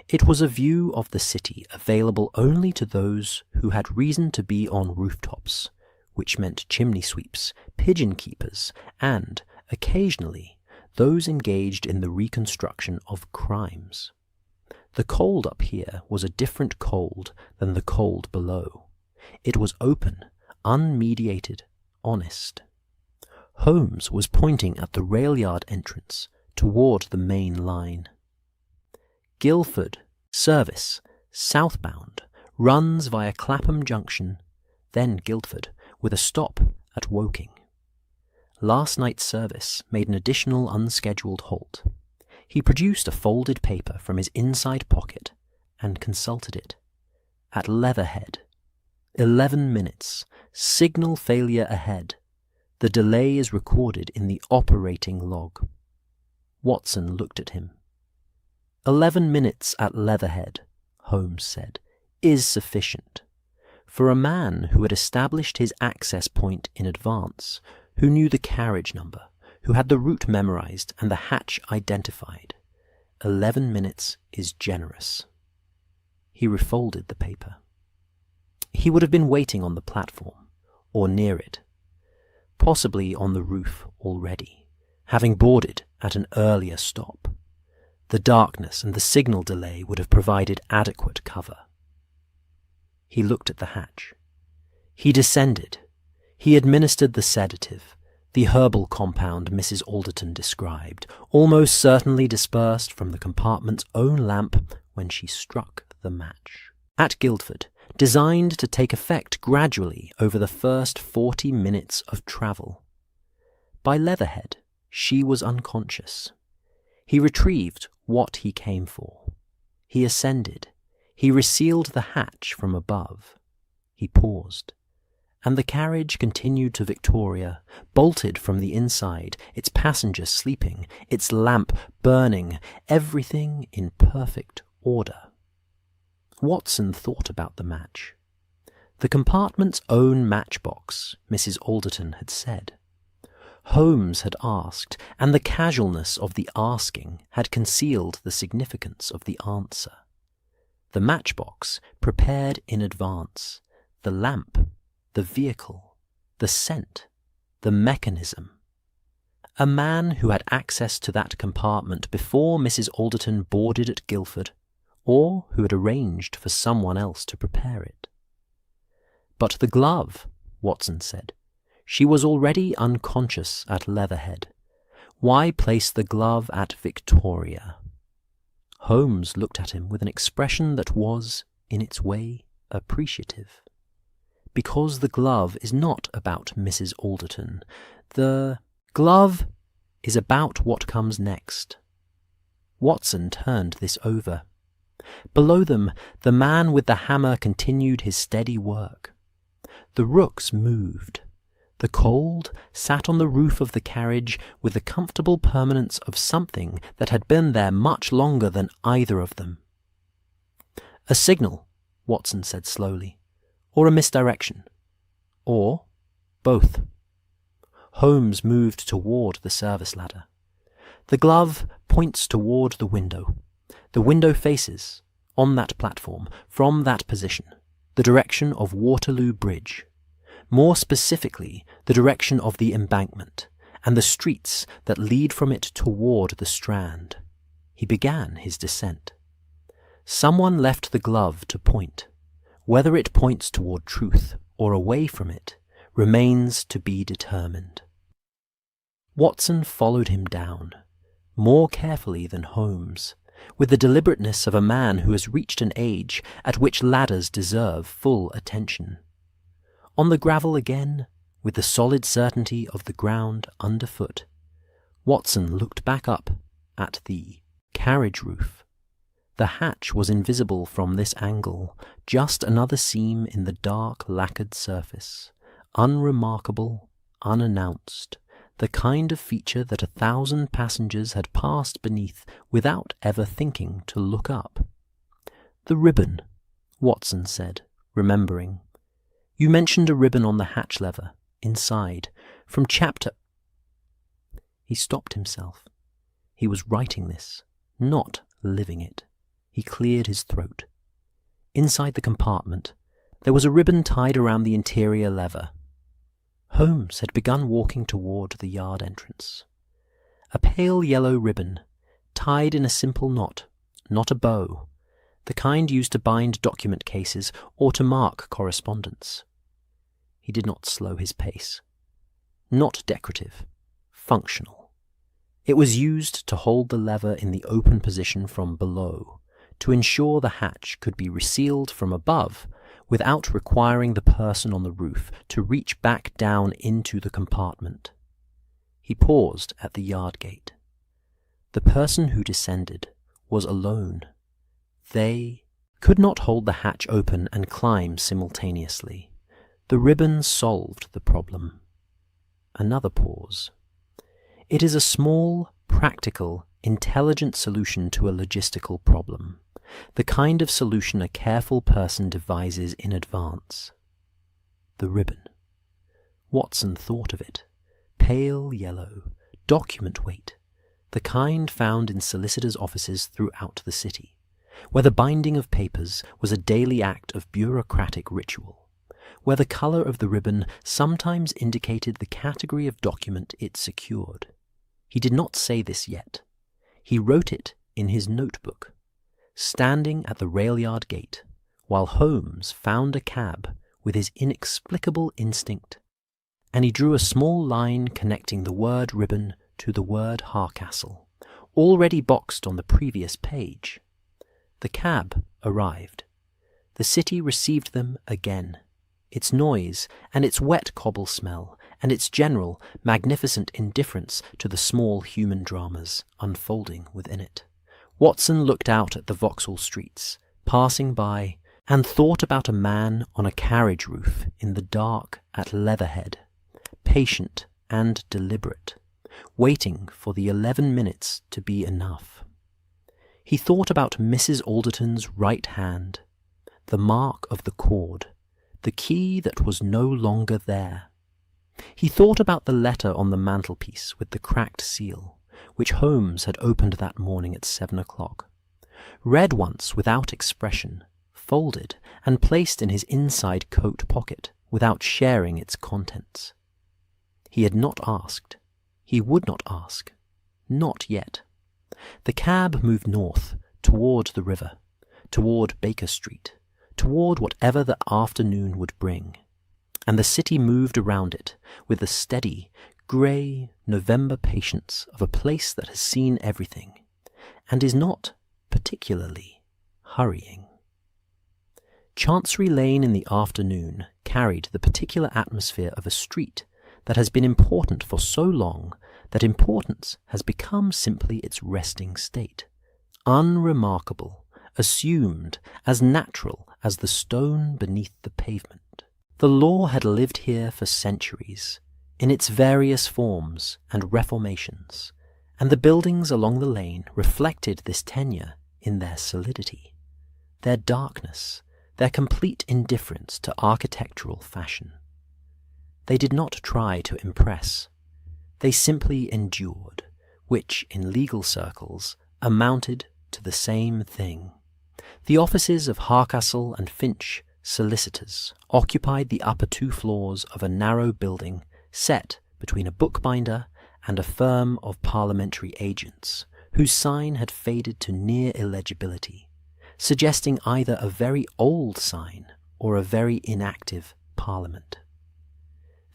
It was a view of the city available only to those who had reason to be on rooftops, which meant chimney sweeps, pigeon keepers, and, occasionally, those engaged in the reconstruction of crimes. The cold up here was a different cold than the cold below. It was open, unmediated, honest. Holmes was pointing at the rail yard entrance toward the main line. Guildford service, southbound, runs via Clapham Junction, then Guildford, with a stop at Woking. Last night's service made an additional unscheduled halt. He produced a folded paper from his inside pocket and consulted it. At Leatherhead. 11 minutes. Signal failure ahead. The delay is recorded in the operating log. Watson looked at him. 11 minutes at Leatherhead, Holmes said, is sufficient. For a man who had established his access point in advance, who knew the carriage number, who had the route memorized and the hatch identified, 11 minutes is generous. He refolded the paper. He would have been waiting on the platform, or near it, possibly on the roof already, having boarded at an earlier stop. The darkness and the signal delay would have provided adequate cover. He looked at the hatch. He descended. He administered the sedative, the herbal compound Mrs. Alderton described, almost certainly dispersed from the compartment's own lamp when she struck the match. At Guildford, designed to take effect gradually over the first 40 minutes of travel. By Leatherhead, she was unconscious. He retrieved what he came for. He ascended. He resealed the hatch from above. He paused. And the carriage continued to Victoria, bolted from the inside, its passengers sleeping, its lamp burning, everything in perfect order. Watson thought about the match. The compartment's own matchbox, Mrs. Alderton had said. Holmes had asked, and the casualness of the asking had concealed the significance of the answer. The matchbox prepared in advance, the lamp, the vehicle, the scent, the mechanism. A man who had access to that compartment before Mrs. Alderton boarded at Guildford, or who had arranged for someone else to prepare it. But the glove, Watson said. She was already unconscious at Leatherhead. Why place the glove at Victoria? Holmes looked at him with an expression that was, in its way, appreciative. Because the glove is not about Mrs. Alderton. The glove is about what comes next. Watson turned this over. Below them, the man with the hammer continued his steady work. The rooks moved. The cold sat on the roof of the carriage with the comfortable permanence of something that had been there much longer than either of them. A signal, Watson said slowly, or a misdirection, or both. Holmes moved toward the service ladder. The glove points toward the window. The window faces, on that platform, from that position, the direction of Waterloo Bridge. More specifically, the direction of the embankment, and the streets that lead from it toward the Strand. He began his descent. Someone left the glove to point. Whether it points toward truth or away from it remains to be determined. Watson followed him down, more carefully than Holmes, with the deliberateness of a man who has reached an age at which ladders deserve full attention. On the gravel again, with the solid certainty of the ground underfoot, Watson looked back up at the carriage roof. The hatch was invisible from this angle, just another seam in the dark lacquered surface, unremarkable, unannounced, the kind of feature that 1,000 passengers had passed beneath without ever thinking to look up. "The ribbon," Watson said, remembering. "You mentioned a ribbon on the hatch lever, inside, from chapter—" He stopped himself. He was writing this, not living it. He cleared his throat. Inside the compartment, there was a ribbon tied around the interior lever. Holmes had begun walking toward the yard entrance. A pale yellow ribbon, tied in a simple knot, not a bow, the kind used to bind document cases or to mark correspondence. He did not slow his pace. Not decorative, functional. It was used to hold the lever in the open position from below, to ensure the hatch could be resealed from above without requiring the person on the roof to reach back down into the compartment. He paused at the yard gate. The person who descended was alone. They could not hold the hatch open and climb simultaneously. The ribbon solved the problem. Another pause. It is a small, practical, intelligent solution to a logistical problem, the kind of solution a careful person devises in advance. The ribbon. Watson thought of it. Pale yellow, document weight, the kind found in solicitors' offices throughout the city, where the binding of papers was a daily act of bureaucratic ritual, where the colour of the ribbon sometimes indicated the category of document it secured. He did not say this yet. He wrote it in his notebook, standing at the rail yard gate, while Holmes found a cab with his inexplicable instinct, and he drew a small line connecting the word ribbon to the word Hardcastle, already boxed on the previous page. The cab arrived. The city received them again. Its noise and its wet cobble smell and its general, magnificent indifference to the small human dramas unfolding within it. Watson looked out at the Vauxhall streets, passing by, and thought about a man on a carriage roof in the dark at Leatherhead, patient and deliberate, waiting for the 11 minutes to be enough. He thought about Mrs. Alderton's right hand, the mark of the cord, the key that was no longer there. He thought about the letter on the mantelpiece with the cracked seal, which Holmes had opened that morning at 7 o'clock, read once without expression, folded and placed in his inside coat pocket without sharing its contents. He had not asked. He would not ask. Not yet. The cab moved north, toward the river, toward Baker Street, toward whatever the afternoon would bring, and the city moved around it with the steady, grey November patience of a place that has seen everything, and is not particularly hurrying. Chancery Lane in the afternoon carried the particular atmosphere of a street that has been important for so long that importance has become simply its resting state, unremarkable, assumed, as natural as the stone beneath the pavement. The law had lived here for centuries, in its various forms and reformations, and the buildings along the lane reflected this tenure in their solidity, their darkness, their complete indifference to architectural fashion. They did not try to impress. They simply endured, which, in legal circles, amounted to the same thing. The offices of Hardcastle and Finch, solicitors, occupied the upper 2 floors of a narrow building set between a bookbinder and a firm of parliamentary agents, whose sign had faded to near illegibility, suggesting either a very old sign or a very inactive parliament.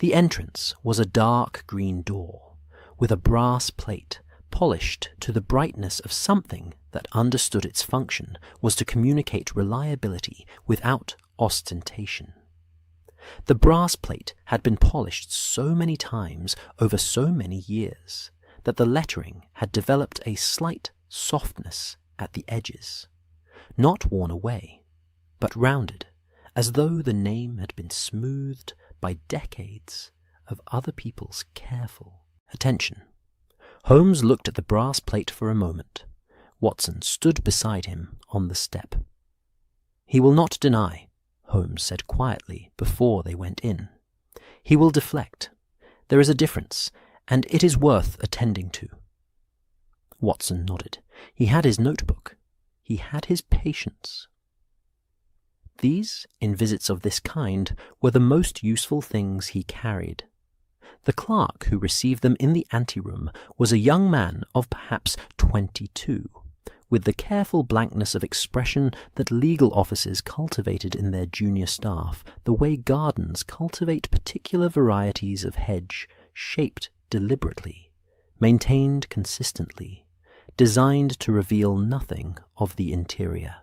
The entrance was a dark green door, with a brass plate polished to the brightness of something that understood its function was to communicate reliability without ostentation. The brass plate had been polished so many times over so many years that the lettering had developed a slight softness at the edges, not worn away, but rounded, as though the name had been smoothed by decades of other people's careful attention. Holmes looked at the brass plate for a moment. Watson stood beside him on the step. "He will not deny," Holmes said quietly before they went in. "He will deflect. There is a difference, and it is worth attending to." Watson nodded. He had his notebook. He had his patience. These, in visits of this kind, were the most useful things he carried. The clerk who received them in the anteroom was a young man of perhaps 22, with the careful blankness of expression that legal offices cultivated in their junior staff, the way gardens cultivate particular varieties of hedge, shaped deliberately, maintained consistently, designed to reveal nothing of the interior.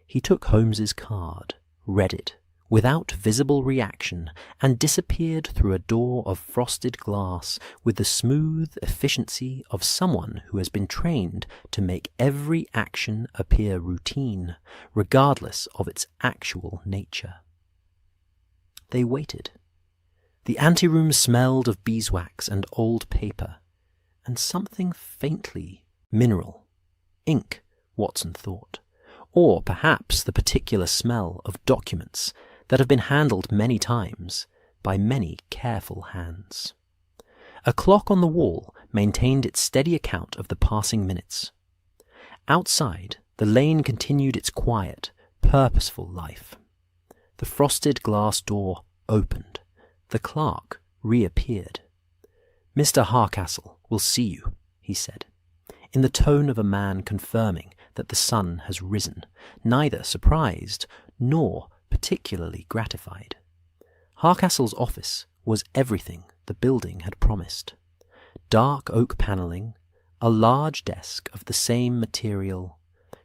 He took Holmes's card, read it, without visible reaction, and disappeared through a door of frosted glass with the smooth efficiency of someone who has been trained to make every action appear routine, regardless of its actual nature. They waited. The anteroom smelled of beeswax and old paper, and something faintly mineral. Ink, Watson thought, or perhaps the particular smell of documents that have been handled many times by many careful hands. A clock on the wall maintained its steady account of the passing minutes. Outside, the lane continued its quiet, purposeful life. The frosted glass door opened. The clerk reappeared. "Mr. Harcastle will see you," he said, in the tone of a man confirming that the sun has risen, neither surprised nor particularly gratified. Harcastle's office was everything the building had promised. Dark oak panelling, a large desk of the same material,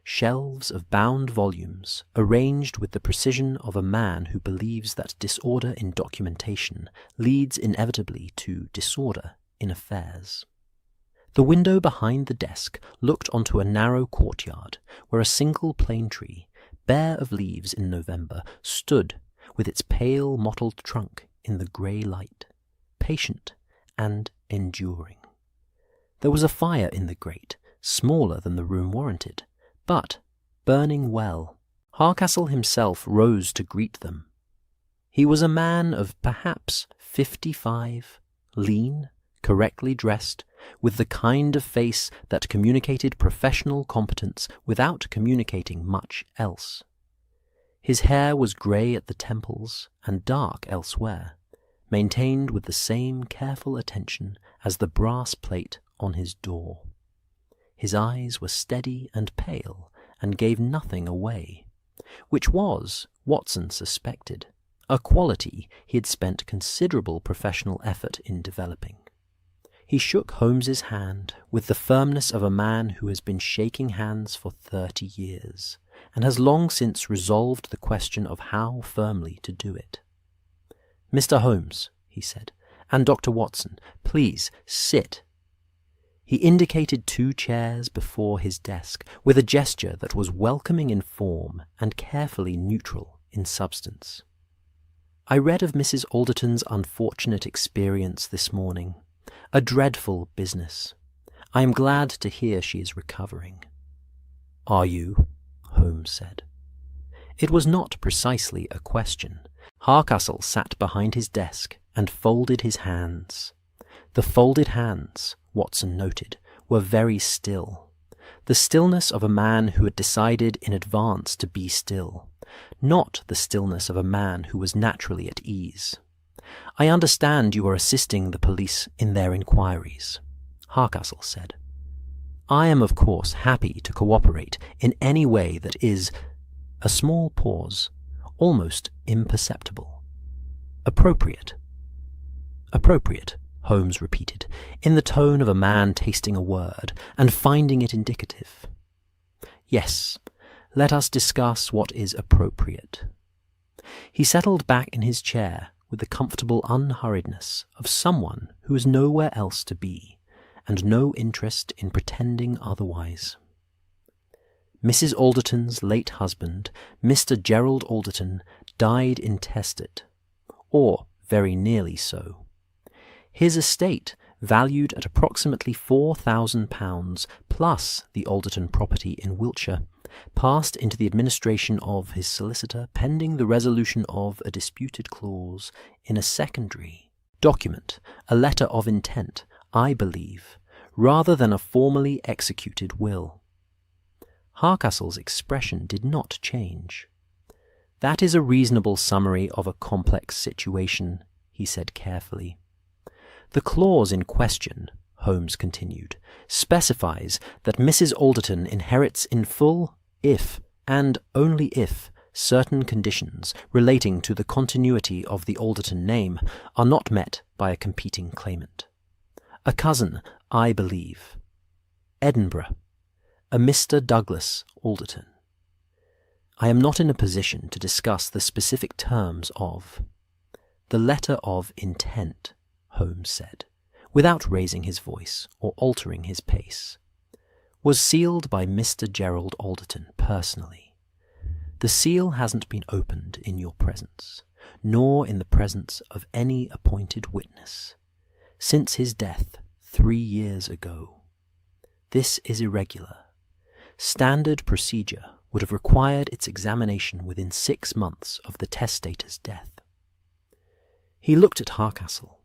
shelves of bound volumes arranged with the precision of a man who believes that disorder in documentation leads inevitably to disorder in affairs. The window behind the desk looked onto a narrow courtyard where a single plane tree, bare of leaves in November, stood with its pale mottled trunk in the grey light, patient and enduring. There was a fire in the grate, smaller than the room warranted, but burning well. Harcastle himself rose to greet them. He was a man of perhaps 55, lean, correctly dressed, with the kind of face that communicated professional competence without communicating much else. His hair was grey at the temples and dark elsewhere, maintained with the same careful attention as the brass plate on his door. His eyes were steady and pale and gave nothing away, which was, Watson suspected, a quality he had spent considerable professional effort in developing. He shook Holmes's hand with the firmness of a man who has been shaking hands for 30 years, and has long since resolved the question of how firmly to do it. "Mr. Holmes," he said, "and Dr. Watson, please sit." He indicated 2 chairs before his desk with a gesture that was welcoming in form and carefully neutral in substance. "I read of Mrs. Alderton's unfortunate experience this morning. A dreadful business. I am glad to hear she is recovering." "Are you?" Holmes said. It was not precisely a question. Harcastle sat behind his desk and folded his hands. The folded hands, Watson noted, were very still. The stillness of a man who had decided in advance to be still, not the stillness of a man who was naturally at ease. "I understand you are assisting the police in their inquiries," Harcastle said. "I am, of course, happy to cooperate in any way that is—" a small pause, almost imperceptible. "Appropriate." "Appropriate," Holmes repeated, in the tone of a man tasting a word and finding it indicative. "Yes, let us discuss what is appropriate." He settled back in his chair with the comfortable unhurriedness of someone who has nowhere else to be, and no interest in pretending otherwise. Mrs. Alderton's late husband, Mr. Gerald Alderton, died intestate, or very nearly so. His estate, valued at approximately £4,000 plus the Alderton property in Wiltshire, passed into the administration of his solicitor pending the resolution of a disputed clause in a secondary document, a letter of intent, I believe, rather than a formally executed will. Harcastle's expression did not change. "That is a reasonable summary of a complex situation," he said carefully. "The clause in question," Holmes continued, "specifies that Mrs. Alderton inherits in full if, and only if, certain conditions relating to the continuity of the Alderton name are not met by a competing claimant. A cousin, I believe. Edinburgh. A Mr. Douglas Alderton. I am not in a position to discuss the specific terms of—" "The letter of intent," Holmes said, without raising his voice or altering his pace, "was sealed by Mr. Gerald Alderton personally. The seal hasn't been opened in your presence, nor in the presence of any appointed witness, since his death 3 years ago. This is irregular. Standard procedure would have required its examination within 6 months of the testator's death." He looked at Harcastle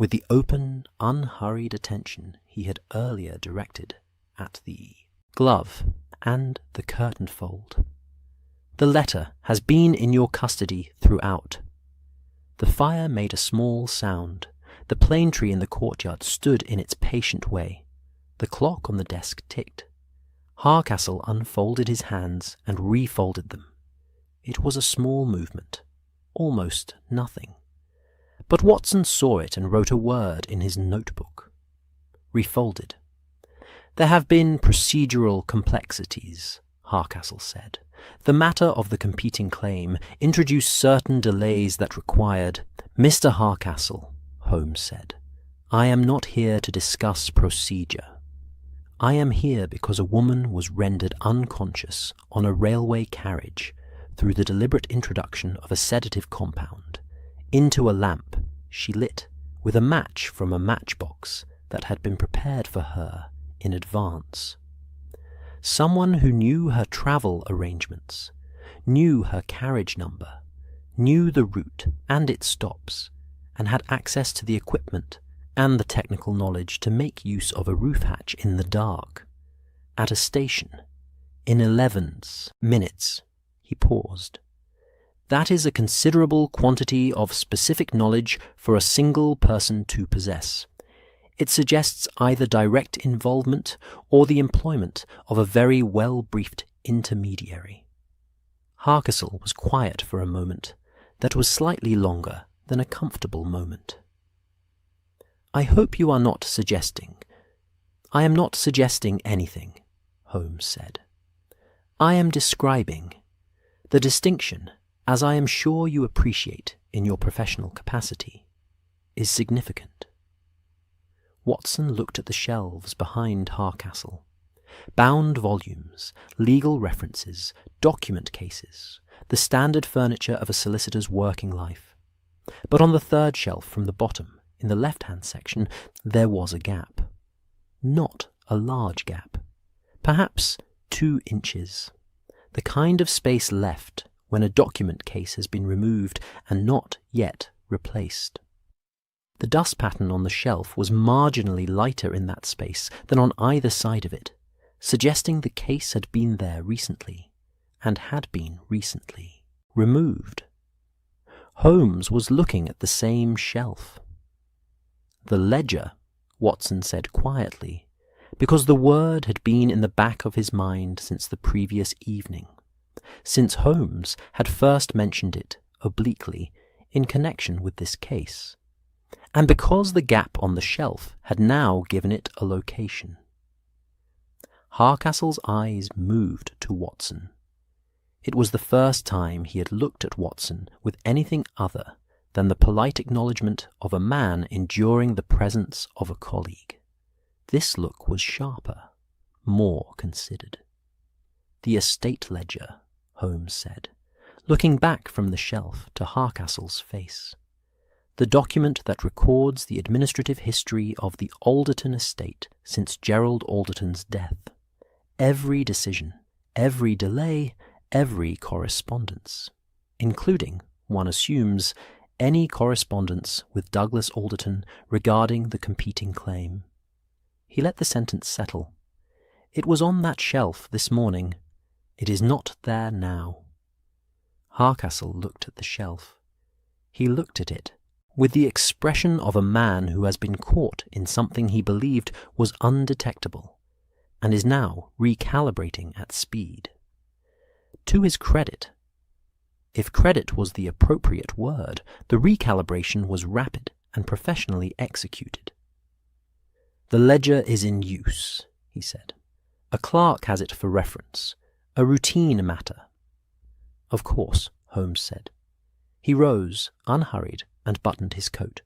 with the open, unhurried attention he had earlier directed at the glove and the curtain fold. "The letter has been in your custody throughout." The fire made a small sound. The plane tree in the courtyard stood in its patient way. The clock on the desk ticked. Hardcastle unfolded his hands and refolded them. It was a small movement, almost nothing. But Watson saw it and wrote a word in his notebook. Refolded. "There have been procedural complexities," Hardcastle said. "The matter of the competing claim introduced certain delays that required—" "Mr. Hardcastle," Holmes said, "I am not here to discuss procedure. I am here because a woman was rendered unconscious on a railway carriage through the deliberate introduction of a sedative compound into a lamp she lit with a match from a matchbox that had been prepared for her in advance. Someone who knew her travel arrangements, knew her carriage number, knew the route and its stops, and had access to the equipment and the technical knowledge to make use of a roof hatch in the dark, at a station, in 11 minutes." He paused. "That is a considerable quantity of specific knowledge for a single person to possess. It suggests either direct involvement or the employment of a very well-briefed intermediary." Hardcastle was quiet for a moment that was slightly longer than a comfortable moment. "I hope you are not suggesting—" "I am not suggesting anything," Holmes said. "I am describing. The distinction, as I am sure you appreciate in your professional capacity, is significant." Watson looked at the shelves behind Hardcastle. Bound volumes, legal references, document cases, the standard furniture of a solicitor's working life. But on the third shelf from the bottom, in the left-hand section, there was a gap. Not a large gap. Perhaps 2 inches. The kind of space left when a document case has been removed and not yet replaced. The dust pattern on the shelf was marginally lighter in that space than on either side of it, suggesting the case had been there recently, and had been recently removed. Holmes was looking at the same shelf. "The ledger," Watson said quietly, because the word had been in the back of his mind since the previous evening, since Holmes had first mentioned it obliquely in connection with this case, and because the gap on the shelf had now given it a location. Hardcastle's eyes moved to Watson. It was the first time he had looked at Watson with anything other than the polite acknowledgement of a man enduring the presence of a colleague. This look was sharper, more considered. "The estate ledger," Holmes said, looking back from the shelf to Hardcastle's face. "The document that records the administrative history of the Alderton estate since Gerald Alderton's death. Every decision, every delay, every correspondence, including, one assumes, any correspondence with Douglas Alderton regarding the competing claim." He let the sentence settle. "It was on that shelf this morning. It is not there now." Hardcastle looked at the shelf. He looked at it with the expression of a man who has been caught in something he believed was undetectable, and is now recalibrating at speed. To his credit, if credit was the appropriate word, the recalibration was rapid and professionally executed. "The ledger is in use," he said. "A clerk has it for reference, a routine matter." "Of course," Holmes said. He rose, unhurried, and buttoned his coat.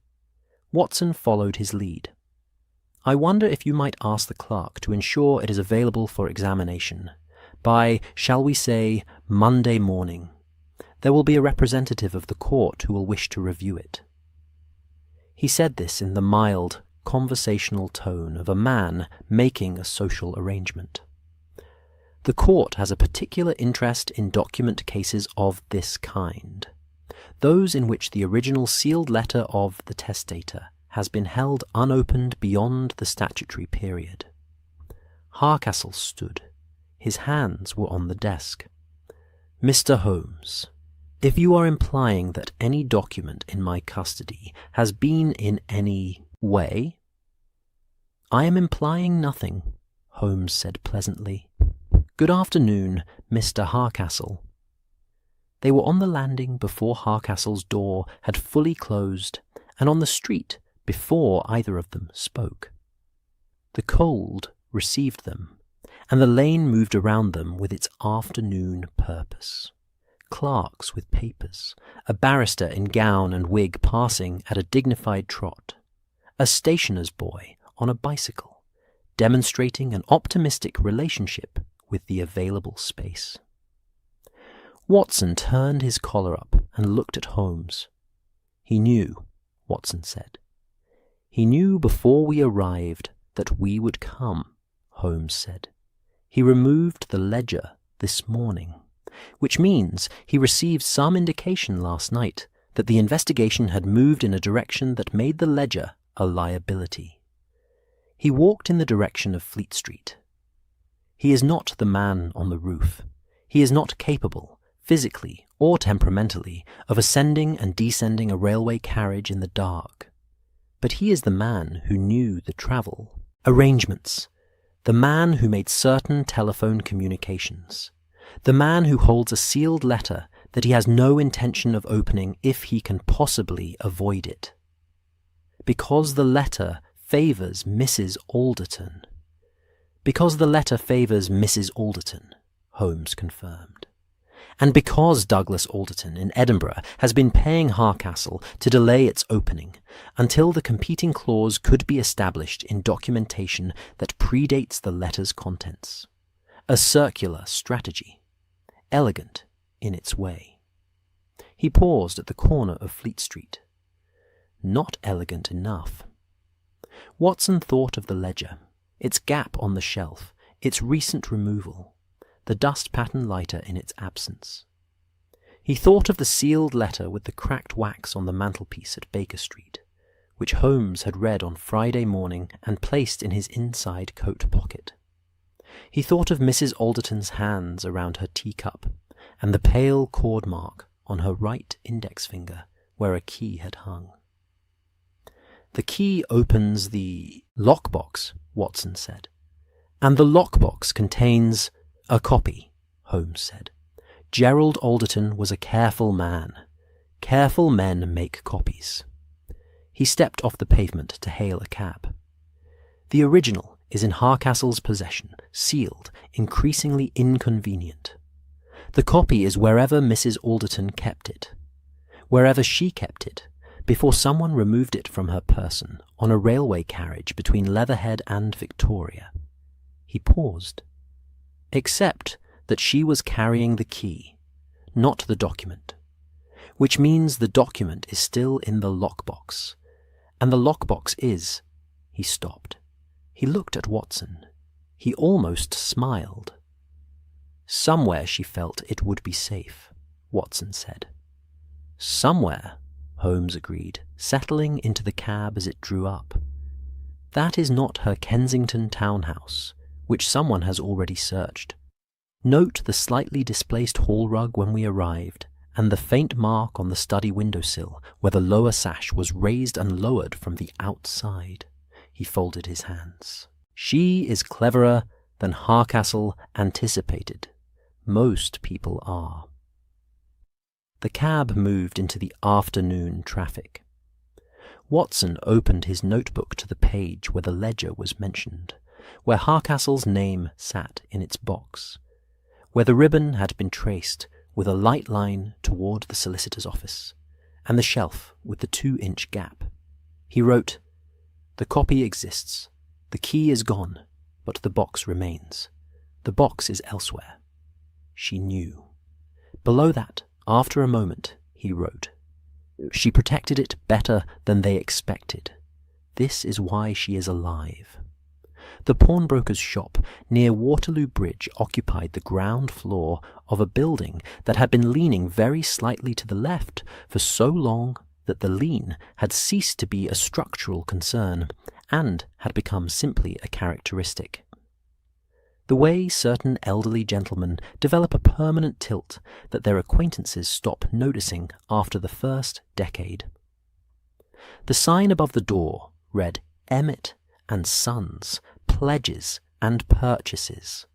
Watson followed his lead. "I wonder if you might ask the clerk to ensure it is available for examination by, shall we say, Monday morning. There will be a representative of the court who will wish to review it." He said this in the mild, conversational tone of a man making a social arrangement. "The court has a particular interest in document cases of this kind, those in which the original sealed letter of the testator has been held unopened beyond the statutory period. Hardcastle stood. His hands were on the desk. Mr. Holmes, if you are implying that any document in my custody has been in any way— I am implying nothing, Holmes said pleasantly. Good afternoon, Mr. Hardcastle. They were on the landing before Hardcastle's door had fully closed, and on the street before either of them spoke. The cold received them, and the lane moved around them with its afternoon purpose. Clerks with papers, a barrister in gown and wig passing at a dignified trot, a stationer's boy on a bicycle, demonstrating an optimistic relationship with the available space. Watson turned his collar up and looked at Holmes. He knew, Watson said. He knew before we arrived that we would come, Holmes said. He removed the ledger this morning, which means he received some indication last night that the investigation had moved in a direction that made the ledger a liability. He walked in the direction of Fleet Street. He is not the man on the roof. He is not capable, physically or temperamentally, of ascending and descending a railway carriage in the dark. But he is the man who knew the travel arrangements, the man who made certain telephone communications, the man who holds a sealed letter that he has no intention of opening if he can possibly avoid it. Because the letter favours Mrs. Alderton. Because the letter favours Mrs. Alderton, Holmes confirmed. And because Douglas Alderton in Edinburgh has been paying Hardcastle to delay its opening until the competing clause could be established in documentation that predates the letter's contents. A circular strategy, elegant in its way. He paused at the corner of Fleet Street. Not elegant enough. Watson thought of the ledger, its gap on the shelf, its recent removal, the dust-pattern lighter in its absence. He thought of the sealed letter with the cracked wax on the mantelpiece at Baker Street, which Holmes had read on Friday morning and placed in his inside coat pocket. He thought of Mrs. Alderton's hands around her teacup, and the pale cord mark on her right index finger where a key had hung. The key opens the lockbox, Watson said. And the lockbox contains a copy, Holmes said. Gerald Alderton was a careful man. Careful men make copies. He stepped off the pavement to hail a cab. The original is in Hardcastle's possession, sealed, increasingly inconvenient. The copy is wherever Mrs. Alderton kept it. Wherever she kept it, before someone removed it from her person on a railway carriage between Leatherhead and Victoria. He paused. Except that she was carrying the key, not the document, which means the document is still in the lockbox, and the lockbox is— He stopped. He looked at Watson. He almost smiled. Somewhere she felt it would be safe, Watson said. Somewhere, Holmes agreed, settling into the cab as it drew up. That is not her Kensington townhouse, which someone has already searched. Note the slightly displaced hall rug when we arrived, and the faint mark on the study windowsill where the lower sash was raised and lowered from the outside. He folded his hands. She is cleverer than Hardcastle anticipated. Most people are. The cab moved into the afternoon traffic. Watson opened his notebook to the page where the ledger was mentioned, where Hardcastle's name sat in its box, where the ribbon had been traced with a light line toward the solicitor's office, and the shelf with the 2-inch gap. He wrote, "The copy exists. The key is gone, but the box remains. The box is elsewhere." She knew. Below that, after a moment, he wrote, "She protected it better than they expected. This is why she is alive." The pawnbroker's shop near Waterloo Bridge occupied the ground floor of a building that had been leaning very slightly to the left for so long that the lean had ceased to be a structural concern and had become simply a characteristic. The way certain elderly gentlemen develop a permanent tilt that their acquaintances stop noticing after the first decade. The sign above the door read Emmett and Sons, Pledges and Purchases,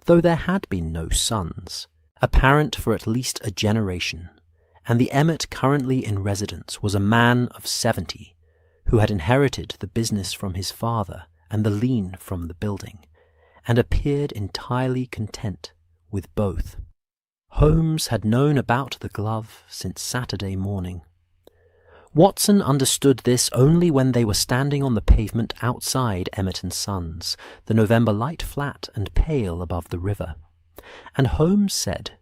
though there had been no sons, apparent for at least a generation, and the Emmett currently in residence was a man of 70, who had inherited the business from his father and the lean from the building, and appeared entirely content with both. Holmes had known about the glove since Saturday morning. Watson understood this only when they were standing on the pavement outside Emmett and Sons, the November light flat and pale above the river, and Holmes said,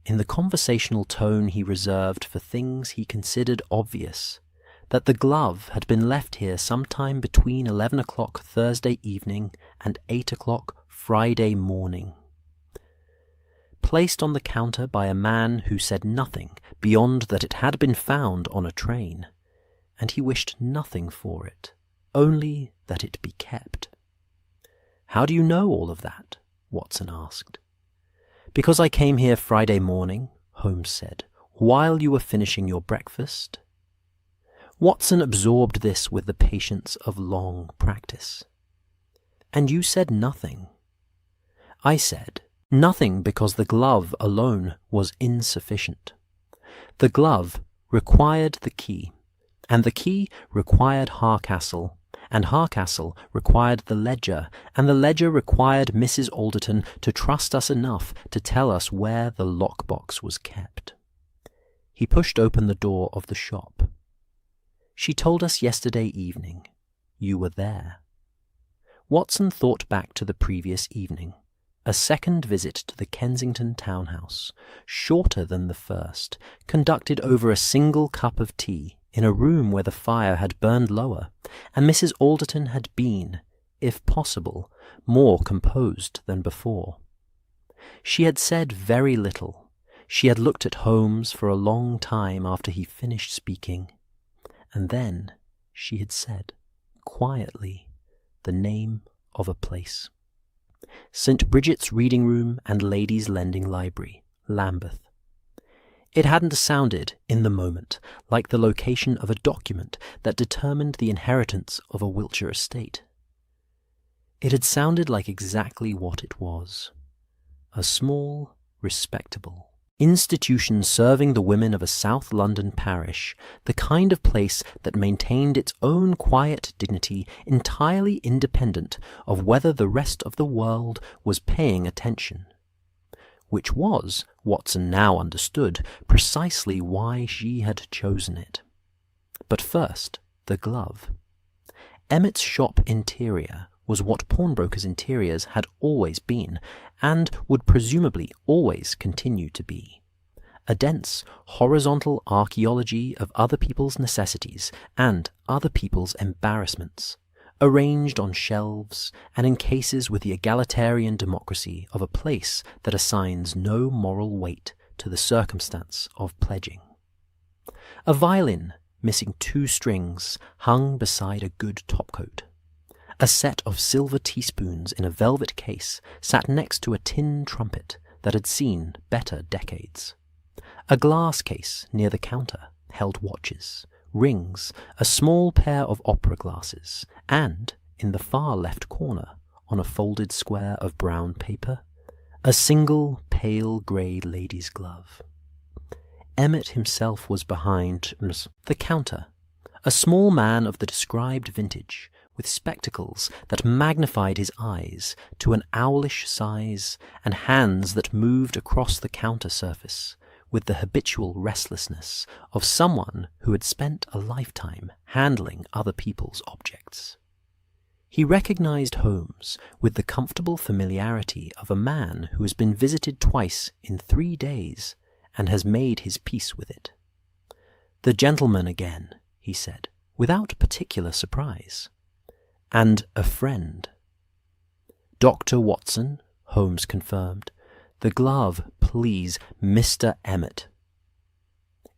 in the conversational tone he reserved for things he considered obvious, that the glove had been left here sometime between 11 o'clock Thursday evening and 8 o'clock Friday morning. Placed on the counter by a man who said nothing beyond that it had been found on a train, and he wished nothing for it, only that it be kept. "How do you know all of that?" Watson asked. "Because I came here Friday morning," Holmes said, "while you were finishing your breakfast." Watson absorbed this with the patience of long practice. "And you said nothing?" "I said nothing because the glove alone was insufficient. The glove required the key, and the key required Harcastle, and Harcastle required the ledger, and the ledger required Mrs. Alderton to trust us enough to tell us where the lockbox was kept." He pushed open the door of the shop. "She told us yesterday evening. You were there." Watson thought back to the previous evening, a second visit to the Kensington townhouse, shorter than the first, conducted over a single cup of tea in a room where the fire had burned lower, and Mrs. Alderton had been, if possible, more composed than before. She had said very little. She had looked at Holmes for a long time after he finished speaking, and then she had said, quietly, the name of a place. St. Bridget's Reading Room and Ladies' Lending Library, Lambeth. It hadn't sounded, in the moment, like the location of a document that determined the inheritance of a Wiltshire estate. It had sounded like exactly what it was. A small, respectable institution serving the women of a South London parish, the kind of place that maintained its own quiet dignity entirely independent of whether the rest of the world was paying attention. Which was, Watson now understood, precisely why she had chosen it. But first, the glove. Emmett's shop interior was what pawnbrokers' interiors had always been, and would presumably always continue to be. A dense, horizontal archaeology of other people's necessities and other people's embarrassments, arranged on shelves and in cases with the egalitarian democracy of a place that assigns no moral weight to the circumstance of pledging. A violin, missing 2 strings, hung beside a good topcoat. A set of silver teaspoons in a velvet case sat next to a tin trumpet that had seen better decades. A glass case near the counter held watches, rings, a small pair of opera glasses, and, in the far left corner, on a folded square of brown paper, a single pale grey lady's glove. Emmett himself was behind the counter, a small man of the described vintage, with spectacles that magnified his eyes to an owlish size and hands that moved across the counter surface with the habitual restlessness of someone who had spent a lifetime handling other people's objects. He recognized Holmes with the comfortable familiarity of a man who has been visited twice in 3 days and has made his peace with it. "The gentleman again," he said, without particular surprise. "And a friend." "Dr. Watson," Holmes confirmed. "The glove, please, Mr. Emmett."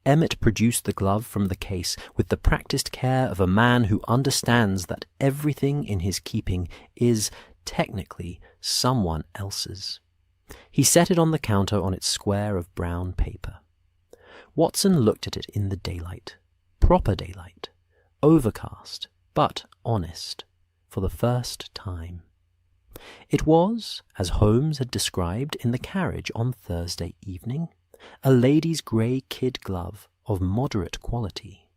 Emmett produced the glove from the case with the practiced care of a man who understands that everything in his keeping is, technically, someone else's. He set it on the counter on its square of brown paper. Watson looked at it in the daylight, proper daylight, overcast, but honest, for the first time. It was, as Holmes had described in the carriage on Thursday evening, a lady's grey kid glove of moderate quality,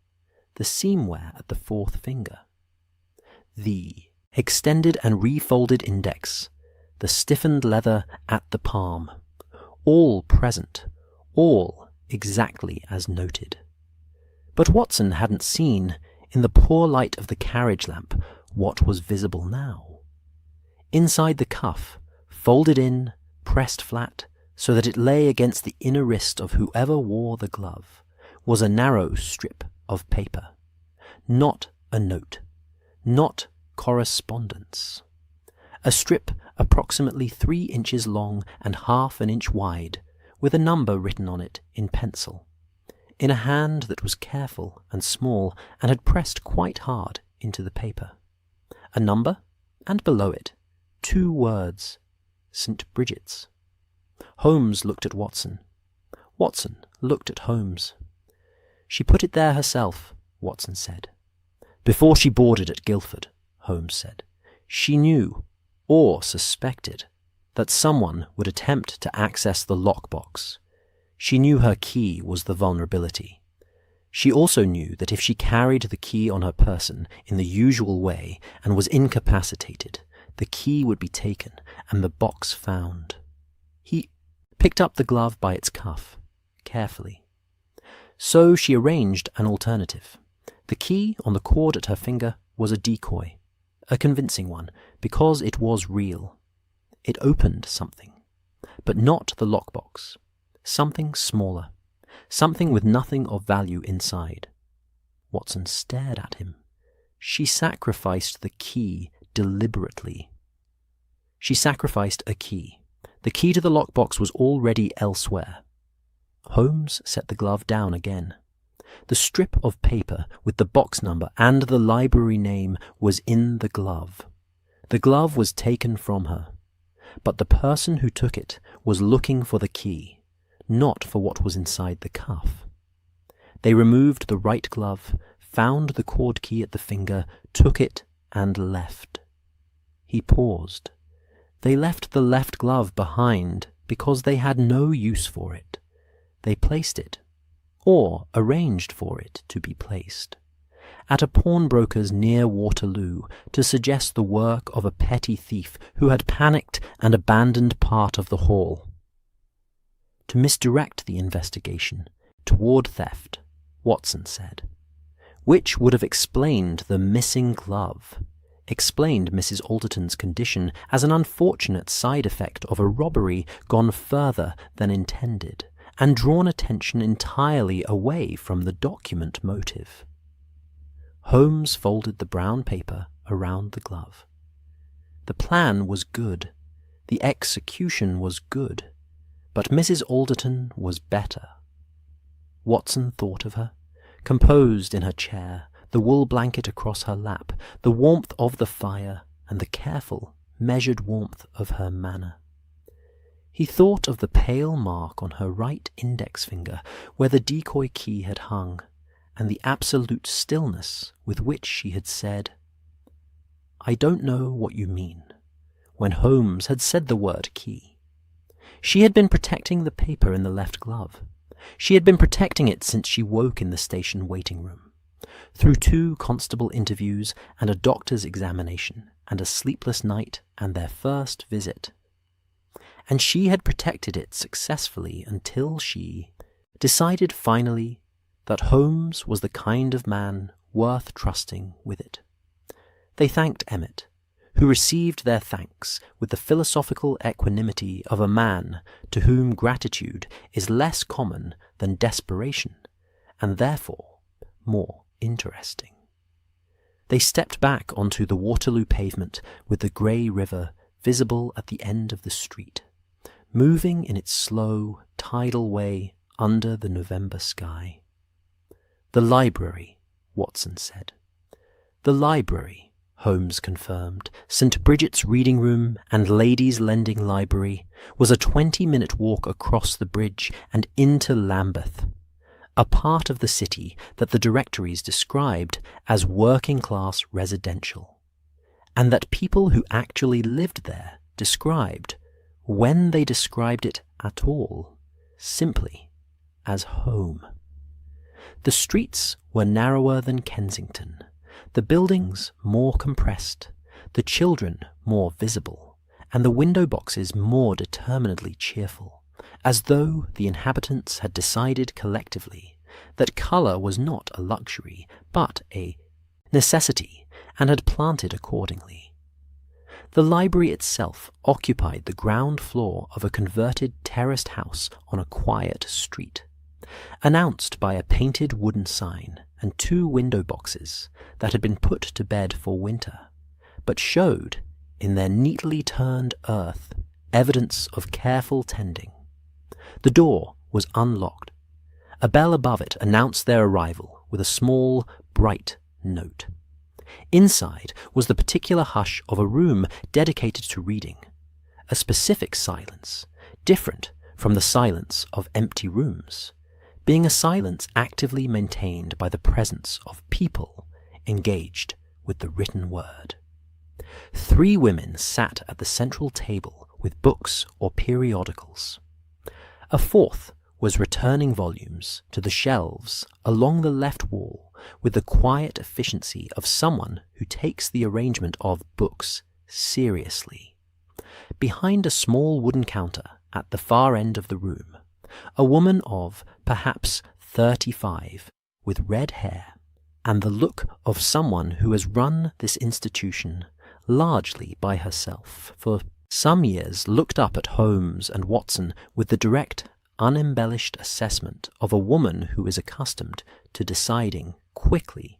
the seam-wear at the fourth finger, the extended and refolded index, the stiffened leather at the palm, all present, all exactly as noted. But Watson hadn't seen, in the poor light of the carriage lamp, what was visible now. Inside the cuff, folded in, pressed flat, so that it lay against the inner wrist of whoever wore the glove, was a narrow strip of paper. Not a note, not correspondence. A strip approximately 3 inches long and half an inch wide, with a number written on it in pencil, in a hand that was careful and small and had pressed quite hard into the paper. A number, and below it, 2 words, St. Bridget's. Holmes looked at Watson. Watson looked at Holmes. "She put it there herself," Watson said. "Before she boarded at Guildford," Holmes said. "She knew, or suspected, that someone would attempt to access the lockbox. She knew her key was the vulnerability. She also knew that if she carried the key on her person in the usual way and was incapacitated, the key would be taken and the box found." He picked up the glove by its cuff, carefully. So she arranged an alternative. The key on the cord at her finger was a decoy, a convincing one, because it was real. It opened something, but not the lockbox. Something smaller, something with nothing of value inside. Watson stared at him. She sacrificed the key deliberately. She sacrificed a key. The key to the lockbox was already elsewhere. Holmes set the glove down again. The strip of paper with the box number and the library name was in the glove. The glove was taken from her, but the person who took it was looking for the key, not for what was inside the cuff. They removed the right glove, found the cord key at the finger, took it, and left. He paused. They left the left glove behind because they had no use for it. They placed it, or arranged for it to be placed, at a pawnbroker's near Waterloo to suggest the work of a petty thief who had panicked and abandoned part of the hall. To misdirect the investigation toward theft, Watson said, which would have explained the missing glove, explained Mrs. Alderton's condition as an unfortunate side effect of a robbery gone further than intended, and drawn attention entirely away from the document motive. Holmes folded the brown paper around the glove. The plan was good. The execution was good. But Mrs. Alderton was better. Watson thought of her, composed in her chair, the wool blanket across her lap, the warmth of the fire, and the careful, measured warmth of her manner. He thought of the pale mark on her right index finger where the decoy key had hung, and the absolute stillness with which she had said, "I don't know what you mean," when Holmes had said the word key. She had been protecting the paper in the left glove. She had been protecting it since she woke in the station waiting room, through 2 constable interviews and a doctor's examination, and a sleepless night and their first visit. And she had protected it successfully until she decided finally that Holmes was the kind of man worth trusting with it. They thanked Emmett, who received their thanks with the philosophical equanimity of a man to whom gratitude is less common than desperation, and therefore more interesting. They stepped back onto the Waterloo pavement with the grey river visible at the end of the street, moving in its slow, tidal way under the November sky. "The library," Watson said. "The library," Holmes confirmed. St. Bridget's Reading Room and Ladies' Lending Library was a 20-minute walk across the bridge and into Lambeth, a part of the city that the directories described as working-class residential, and that people who actually lived there described, when they described it at all, simply as home. The streets were narrower than Kensington, the buildings more compressed, the children more visible, and the window boxes more determinedly cheerful, as though the inhabitants had decided collectively that colour was not a luxury, but a necessity, and had planted accordingly. The library itself occupied the ground floor of a converted terraced house on a quiet street, announced by a painted wooden sign and 2 window boxes that had been put to bed for winter, but showed, in their neatly turned earth, evidence of careful tending. The door was unlocked. A bell above it announced their arrival with a small, bright note. Inside was the particular hush of a room dedicated to reading, a specific silence, different from the silence of empty rooms, being a silence actively maintained by the presence of people engaged with the written word. 3 women sat at the central table with books or periodicals. A 4th was returning volumes to the shelves along the left wall with the quiet efficiency of someone who takes the arrangement of books seriously. Behind a small wooden counter at the far end of the room, a woman of perhaps 35, with red hair, and the look of someone who has run this institution largely by herself for some years, looked up at Holmes and Watson with the direct, unembellished assessment of a woman who is accustomed to deciding quickly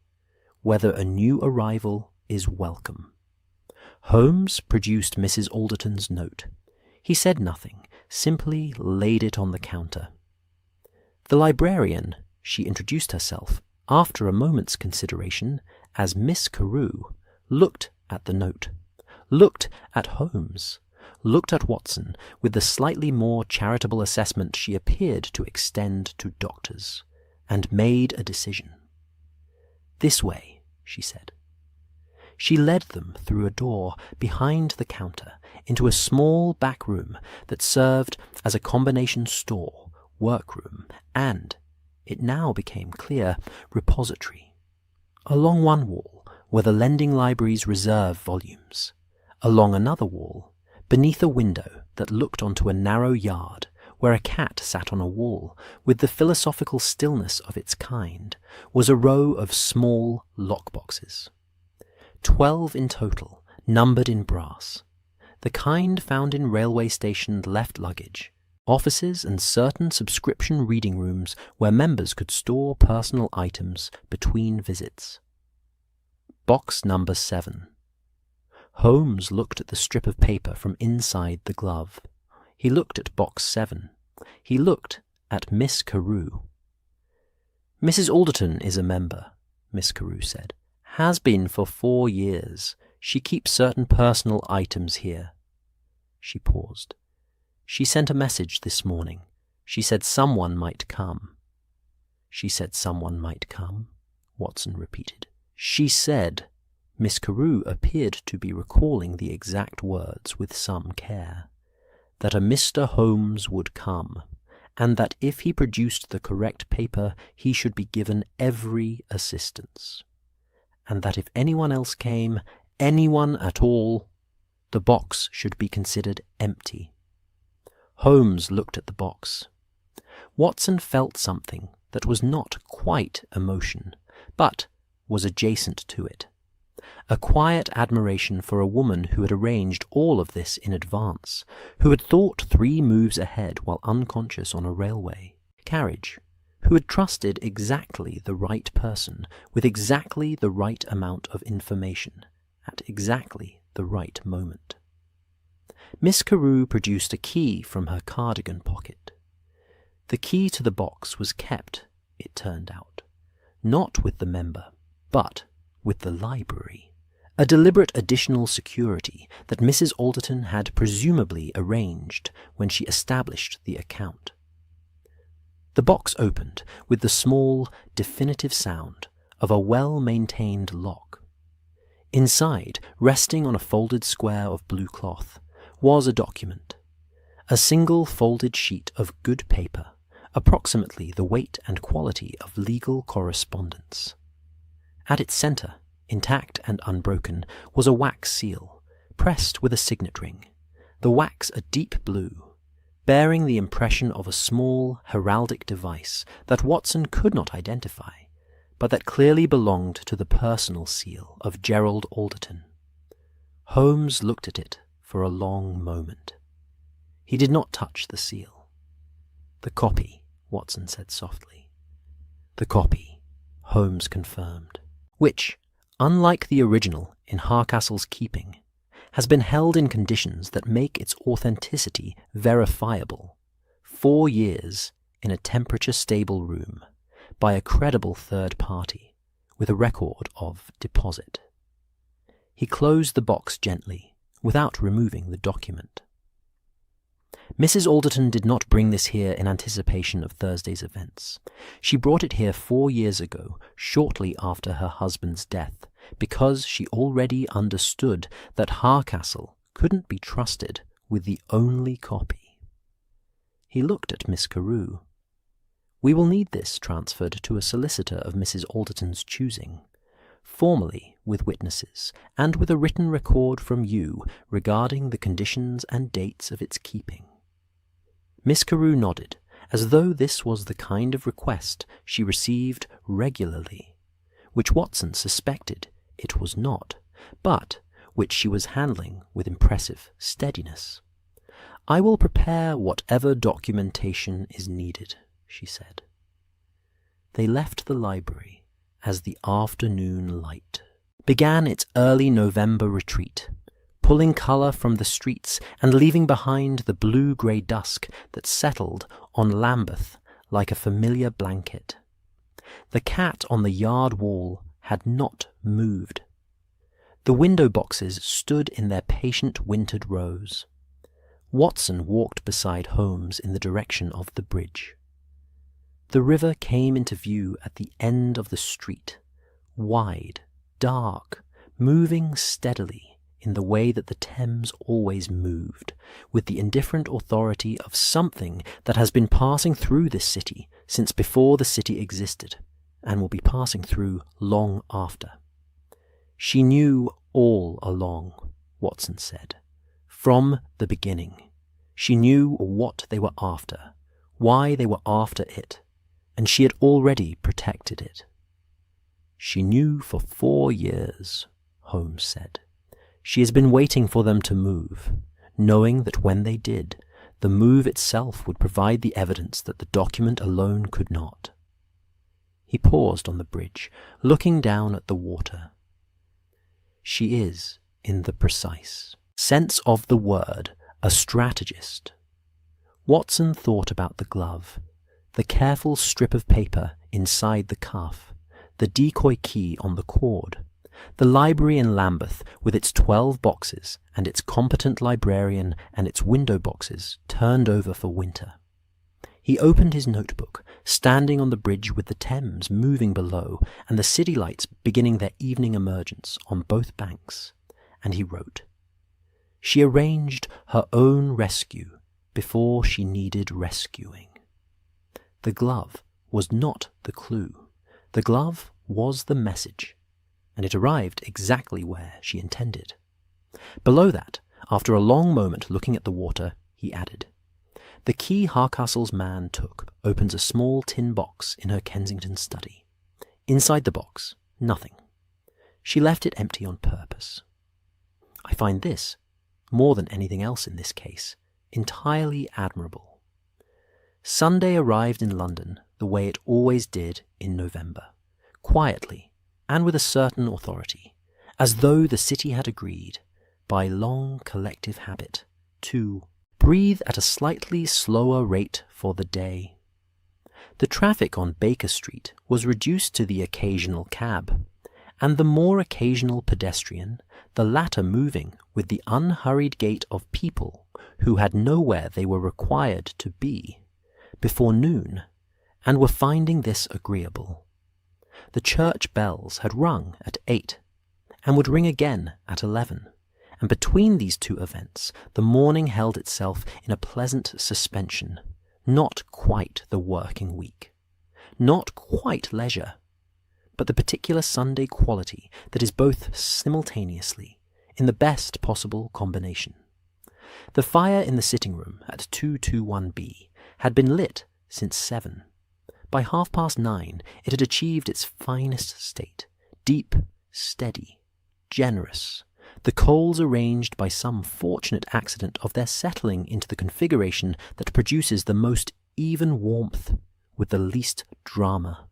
whether a new arrival is welcome. Holmes produced Mrs. Alderton's note. He said nothing, simply laid it on the counter. The librarian, she introduced herself, after a moment's consideration, as Miss Carew, looked at the note, looked at Holmes, looked at Watson with the slightly more charitable assessment she appeared to extend to doctors, and made a decision. "This way," she said. She led them through a door behind the counter into a small back room that served as a combination store, workroom, and, it now became clear, repository. Along one wall were the lending library's reserve volumes. Along another wall, beneath a window that looked onto a narrow yard where a cat sat on a wall with the philosophical stillness of its kind, was a row of small lockboxes. 12 in total, numbered in brass, the kind found in railway station left luggage, offices and certain subscription reading rooms where members could store personal items between visits. Box number 7. Holmes looked at the strip of paper from inside the glove. He looked at box 7. He looked at Miss Carew. "Mrs. Alderton is a member," Miss Carew said. "Has been for 4 years. She keeps certain personal items here." She paused. "She sent a message this morning. She said someone might come." "She said someone might come," Watson repeated. "She said," Miss Carew appeared to be recalling the exact words with some care, "that a Mr. Holmes would come, and that if he produced the correct paper he should be given every assistance, and that if anyone else came, anyone at all, the box should be considered empty." Holmes looked at the box. Watson felt something that was not quite emotion, but was adjacent to it. A quiet admiration for a woman who had arranged all of this in advance, who had thought 3 moves ahead while unconscious on a railway carriage, who had trusted exactly the right person with exactly the right amount of information at exactly the right moment. Miss Carew produced a key from her cardigan pocket. The key to the box was kept, it turned out, not with the member, but with the library, a deliberate additional security that Mrs. Alderton had presumably arranged when she established the account. The box opened with the small, definitive sound of a well-maintained lock. Inside, resting on a folded square of blue cloth, was a document, a single folded sheet of good paper, approximately the weight and quality of legal correspondence. At its centre, intact and unbroken, was a wax seal, pressed with a signet ring, the wax a deep blue, bearing the impression of a small heraldic device that Watson could not identify, but that clearly belonged to the personal seal of Gerald Alderton. Holmes looked at it for a long moment. He did not touch the seal. "The copy," Watson said softly. "The copy," Holmes confirmed, "which, unlike the original in Harcastle's keeping, has been held in conditions that make its authenticity verifiable, 4 years in a temperature-stable room, by a credible third party, with a record of deposit." He closed the box gently, without removing the document. Mrs. Alderton did not bring this here in anticipation of Thursday's events. She brought it here 4 years ago, shortly after her husband's death, because she already understood that Harcastle couldn't be trusted with the only copy. He looked at Miss Carew. "We will need this transferred to a solicitor of Mrs. Alderton's choosing, formally with witnesses, and with a written record from you regarding the conditions and dates of its keeping." Miss Carew nodded, as though this was the kind of request she received regularly, which Watson suspected it was not, but which she was handling with impressive steadiness. "I will prepare whatever documentation is needed," she said. They left the library as the afternoon light began its early November retreat, pulling colour from the streets and leaving behind the blue-grey dusk that settled on Lambeth like a familiar blanket. The cat on the yard wall had not moved. The window boxes stood in their patient wintered rows. Watson walked beside Holmes in the direction of the bridge. The river came into view at the end of the street, wide, dark, moving steadily in the way that the Thames always moved, with the indifferent authority of something that has been passing through this city since before the city existed, and will be passing through long after. She knew all along, Watson said, from the beginning. She knew what they were after, why they were after it, and she had already protected it. "She knew for 4 years, Holmes said. "She has been waiting for them to move, knowing that when they did, the move itself would provide the evidence that the document alone could not." He paused on the bridge, looking down at the water. "She is, in the precise sense of the word, a strategist." Watson thought about the glove, the careful strip of paper inside the cuff, the decoy key on the cord, the library in Lambeth with its 12 boxes and its competent librarian and its window boxes turned over for winter. He opened his notebook, standing on the bridge with the Thames moving below and the city lights beginning their evening emergence on both banks, and he wrote, "She arranged her own rescue before she needed rescuing." The glove was not the clue. The glove was the message, and it arrived exactly where she intended. Below that, after a long moment looking at the water, he added, "The key Harcastle's man took opens a small tin box in her Kensington study. Inside the box, nothing. She left it empty on purpose. I find this, more than anything else in this case, entirely admirable. Sunday arrived in London the way it always did in November, quietly and with a certain authority, as though the city had agreed, by long collective habit, to breathe at a slightly slower rate for the day. The traffic on Baker Street was reduced to the occasional cab, and the more occasional pedestrian, the latter moving with the unhurried gait of people who had nowhere they were required to be before noon, and were finding this agreeable. The church bells had rung at 8, and would ring again at 11, and between these two events the morning held itself in a pleasant suspension, not quite the working week, not quite leisure, but the particular Sunday quality that is both simultaneously in the best possible combination. The fire in the sitting-room at 221B had been lit since 7. By 9:30 it had achieved its finest state, deep, steady, generous, the coals arranged by some fortunate accident of their settling into the configuration that produces the most even warmth with the least drama.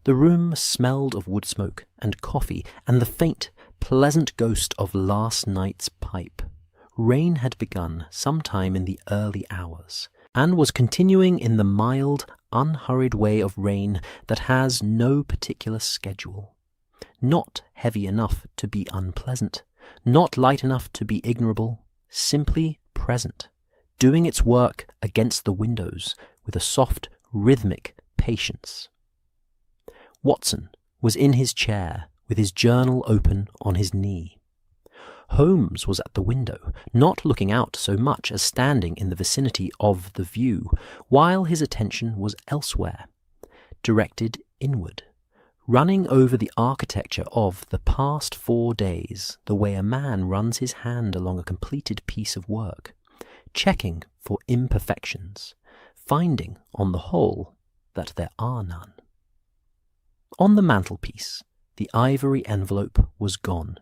The room smelled of wood smoke and coffee and the faint, pleasant ghost of last night's pipe. Rain had begun sometime in the early hours, and was continuing in the mild, unhurried way of rain that has no particular schedule. Not heavy enough to be unpleasant, not light enough to be ignorable, simply present, doing its work against the windows with a soft, rhythmic patience. Watson was in his chair with his journal open on his knee. Holmes was at the window, not looking out so much as standing in the vicinity of the view, while his attention was elsewhere, directed inward, running over the architecture of the past 4 days the way a man runs his hand along a completed piece of work, checking for imperfections, finding, on the whole, that there are none. On the mantelpiece, the ivory envelope was gone.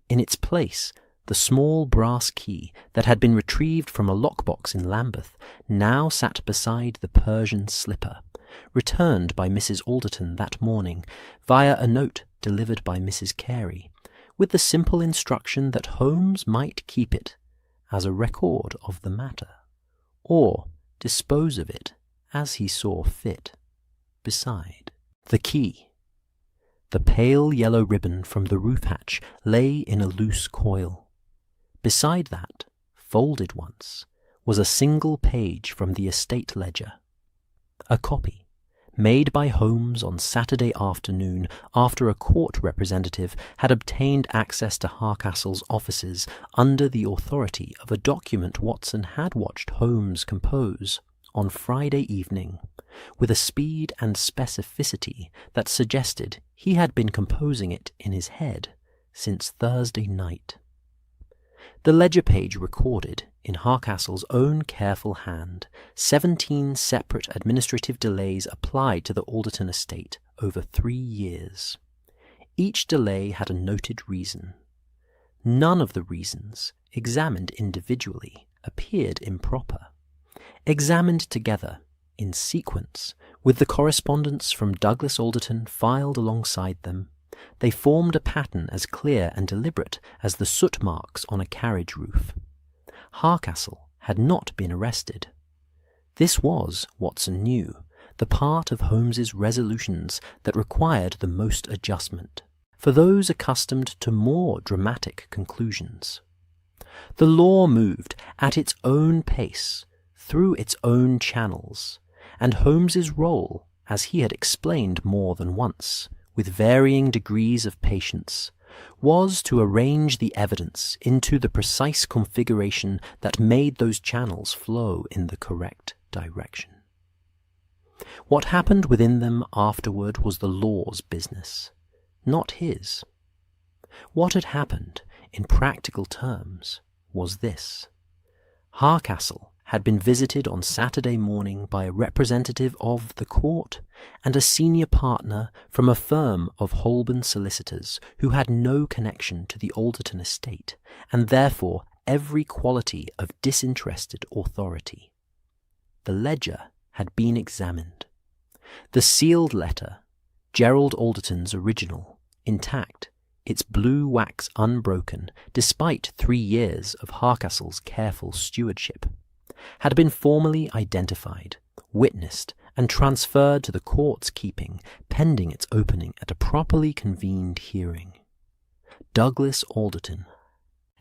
In its place, the small brass key that had been retrieved from a lockbox in Lambeth now sat beside the Persian slipper, returned by Mrs. Alderton that morning via a note delivered by Mrs. Carey, with the simple instruction that Holmes might keep it as a record of the matter, or dispose of it as he saw fit. Beside the key, the pale yellow ribbon from the roof hatch lay in a loose coil. Beside that, folded once, was a single page from the estate ledger, a copy, made by Holmes on Saturday afternoon after a court representative had obtained access to Harcastle's offices under the authority of a document Watson had watched Holmes compose on Friday evening, with a speed and specificity that suggested he had been composing it in his head since Thursday night. The ledger page recorded, in Harcastle's own careful hand, 17 separate administrative delays applied to the Alderton estate over 3 years. Each delay had a noted reason. None of the reasons, examined individually, appeared improper. Examined together, in sequence, with the correspondence from Douglas Alderton filed alongside them, they formed a pattern as clear and deliberate as the soot marks on a carriage roof. Harcastle had not been arrested. This was, Watson knew, the part of Holmes's resolutions that required the most adjustment, for those accustomed to more dramatic conclusions. The law moved at its own pace, through its own channels, and Holmes's role, as he had explained more than once, with varying degrees of patience, was to arrange the evidence into the precise configuration that made those channels flow in the correct direction. What happened within them afterward was the law's business, not his. What had happened, in practical terms, was this. Harcastle had been visited on Saturday morning by a representative of the court and a senior partner from a firm of Holborn solicitors who had no connection to the Alderton estate, and therefore every quality of disinterested authority. The ledger had been examined. The sealed letter, Gerald Alderton's original, intact, its blue wax unbroken, despite 3 years of Harcastle's careful stewardship, had been formally identified, witnessed, and transferred to the court's keeping pending its opening at a properly convened hearing. Douglas Alderton.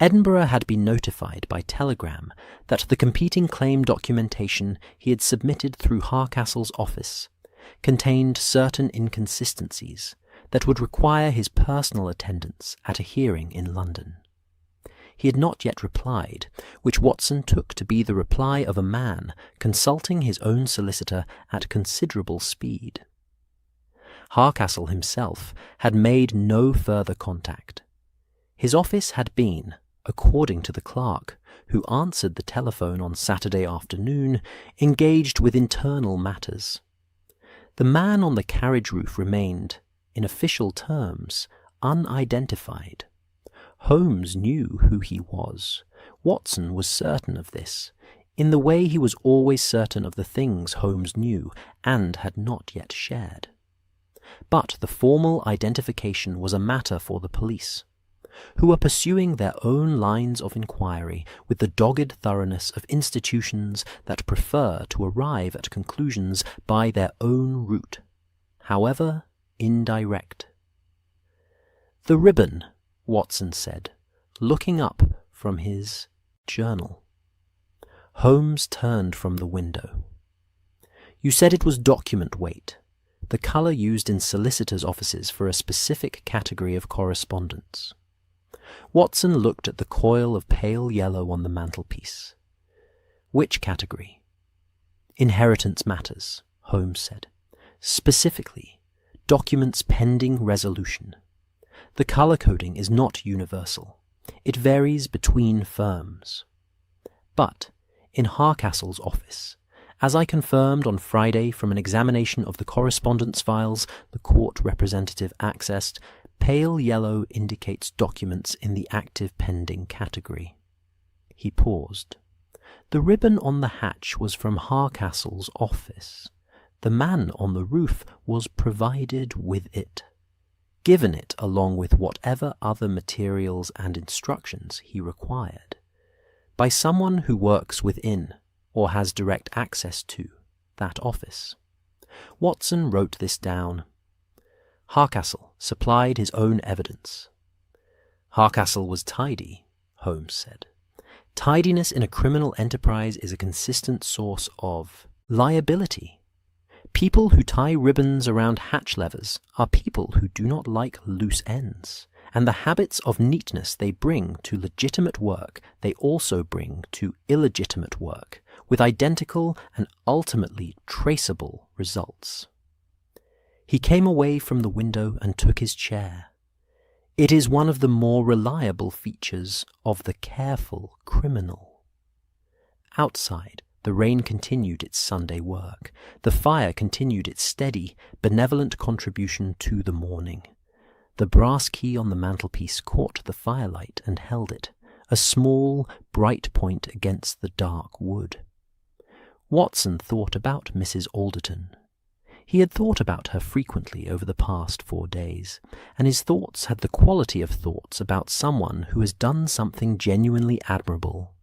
Edinburgh had been notified by telegram that the competing claim documentation he had submitted through Harcastle's office contained certain inconsistencies that would require his personal attendance at a hearing in London. He had not yet replied, which Watson took to be the reply of a man consulting his own solicitor at considerable speed. Harcastle himself had made no further contact. His office had been, according to the clerk who answered the telephone on Saturday afternoon, engaged with internal matters. The man on the carriage roof remained, in official terms, unidentified. Holmes knew who he was. Watson was certain of this, in the way he was always certain of the things Holmes knew and had not yet shared. But the formal identification was a matter for the police, who were pursuing their own lines of inquiry with the dogged thoroughness of institutions that prefer to arrive at conclusions by their own route, however indirect. "The ribbon," Watson said, looking up from his journal. Holmes turned from the window. "You said it was document weight, the colour used in solicitors' offices for a specific category of correspondence." Watson looked at the coil of pale yellow on the mantelpiece. "Which category?" "Inheritance matters," Holmes said. "Specifically, documents pending resolution. The colour coding is not universal. It varies between firms. But in Harcastle's office, as I confirmed on Friday from an examination of the correspondence files the court representative accessed, pale yellow indicates documents in the active pending category." He paused. "The ribbon on the hatch was from Harcastle's office. The man on the roof was provided with it, given it along with whatever other materials and instructions he required, by someone who works within, or has direct access to, that office." Watson wrote this down. Harcastle supplied his own evidence. "Harcastle was tidy," Holmes said. "Tidiness in a criminal enterprise is a consistent source of liability. People who tie ribbons around hatch levers are people who do not like loose ends, and the habits of neatness they bring to legitimate work they also bring to illegitimate work, with identical and ultimately traceable results." He came away from the window and took his chair. "It is one of the more reliable features of the careful criminal." Outside, the rain continued its Sunday work. The fire continued its steady, benevolent contribution to the morning. The brass key on the mantelpiece caught the firelight and held it, a small, bright point against the dark wood. Watson thought about Mrs. Alderton. He had thought about her frequently over the past 4 days, and his thoughts had the quality of thoughts about someone who has done something genuinely admirable,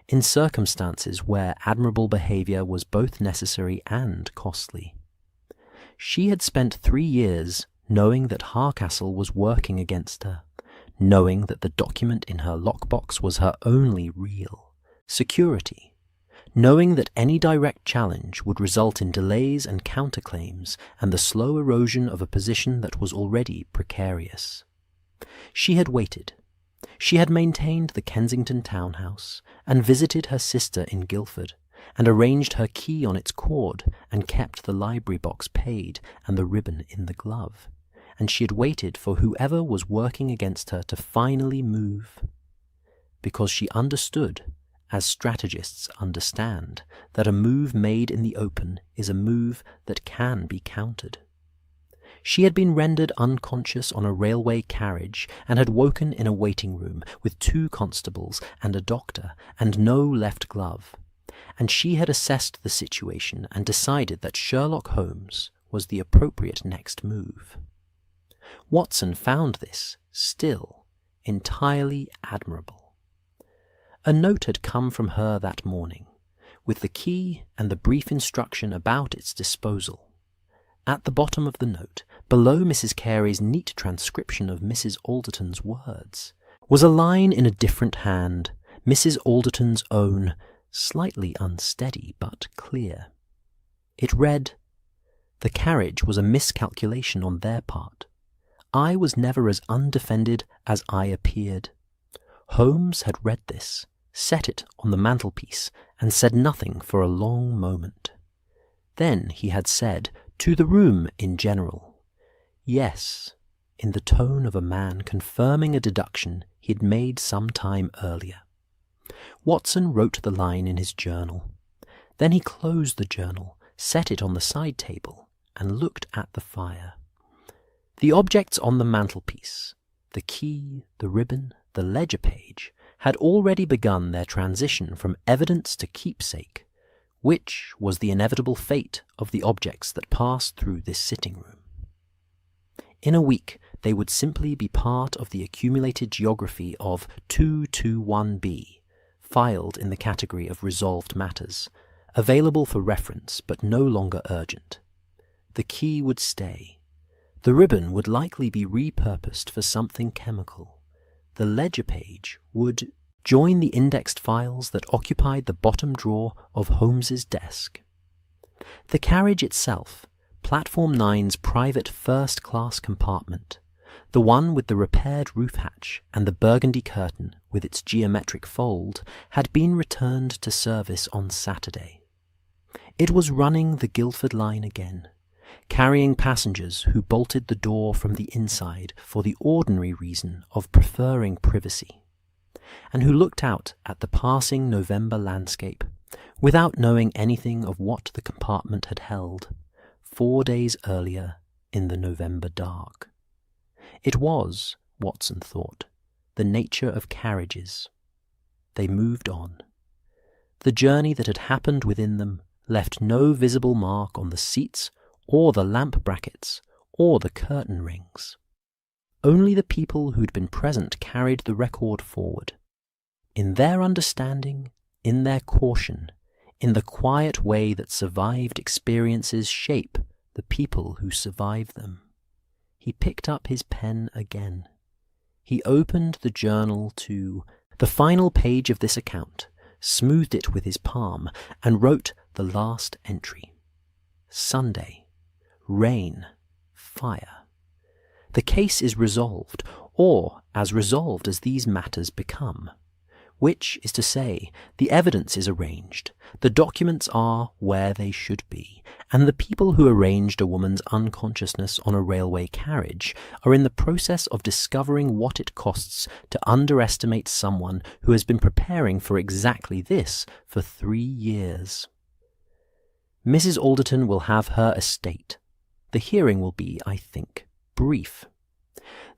in circumstances where admirable behaviour was both necessary and costly. She had spent 3 years knowing that Harcastle was working against her, knowing that the document in her lockbox was her only real security, knowing that any direct challenge would result in delays and counterclaims and the slow erosion of a position that was already precarious. She had waited. She had maintained the Kensington townhouse, and visited her sister in Guildford, and arranged her key on its cord, and kept the library box paid and the ribbon in the glove, and she had waited for whoever was working against her to finally move, because she understood, as strategists understand, that a move made in the open is a move that can be countered. She had been rendered unconscious on a railway carriage, and had woken in a waiting room with 2 constables and a doctor and no left glove, and she had assessed the situation and decided that Sherlock Holmes was the appropriate next move. Watson found this still entirely admirable. A note had come from her that morning, with the key and the brief instruction about its disposal. At the bottom of the note, below Mrs. Carey's neat transcription of Mrs. Alderton's words, was a line in a different hand, Mrs. Alderton's own, slightly unsteady but clear. It read, "The carriage was a miscalculation on their part. I was never as undefended as I appeared." Holmes had read this, set it on the mantelpiece, and said nothing for a long moment. Then he had said, to the room in general, "Yes," in the tone of a man confirming a deduction he had made some time earlier. Watson wrote the line in his journal. Then he closed the journal, set it on the side table, and looked at the fire. The objects on the mantelpiece, the key, the ribbon, the ledger page, had already begun their transition from evidence to keepsake, which was the inevitable fate of the objects that passed through this sitting room. In a week, they would simply be part of the accumulated geography of 221B, filed in the category of resolved matters, available for reference but no longer urgent. The key would stay. The ribbon would likely be repurposed for something chemical. The ledger page would join the indexed files that occupied the bottom drawer of Holmes's desk. The carriage itself, Platform 9's private first-class compartment, the one with the repaired roof hatch and the burgundy curtain with its geometric fold, had been returned to service on Saturday. It was running the Guildford line again, carrying passengers who bolted the door from the inside for the ordinary reason of preferring privacy, and who looked out at the passing November landscape without knowing anything of what the compartment had held 4 days earlier in the November dark. It was, Watson thought, the nature of carriages. They moved on. The journey that had happened within them left no visible mark on the seats or the lamp brackets or the curtain rings. Only the people who'd been present carried the record forward. In their understanding, in their caution, in the quiet way that survived experiences shape the people who survive them. He picked up his pen again. He opened the journal to the final page of this account, smoothed it with his palm, and wrote the last entry. Sunday. Rain. Fire. The case is resolved, or as resolved as these matters become. Which is to say, the evidence is arranged, the documents are where they should be, and the people who arranged a woman's unconsciousness on a railway carriage are in the process of discovering what it costs to underestimate someone who has been preparing for exactly this for 3 years. Mrs. Alderton will have her estate. The hearing will be, I think, brief.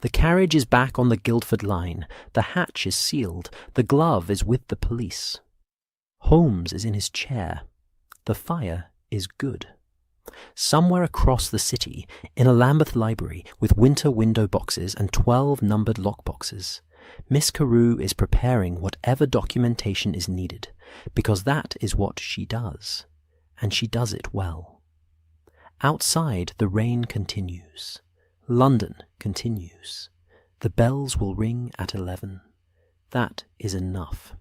The carriage is back on the Guildford line, the hatch is sealed, the glove is with the police. Holmes is in his chair. The fire is good. Somewhere across the city, in a Lambeth library with winter window boxes and 12 numbered lockboxes, Miss Carew is preparing whatever documentation is needed, because that is what she does, and she does it well. Outside, the rain continues. London continues. The bells will ring at 11. That is enough.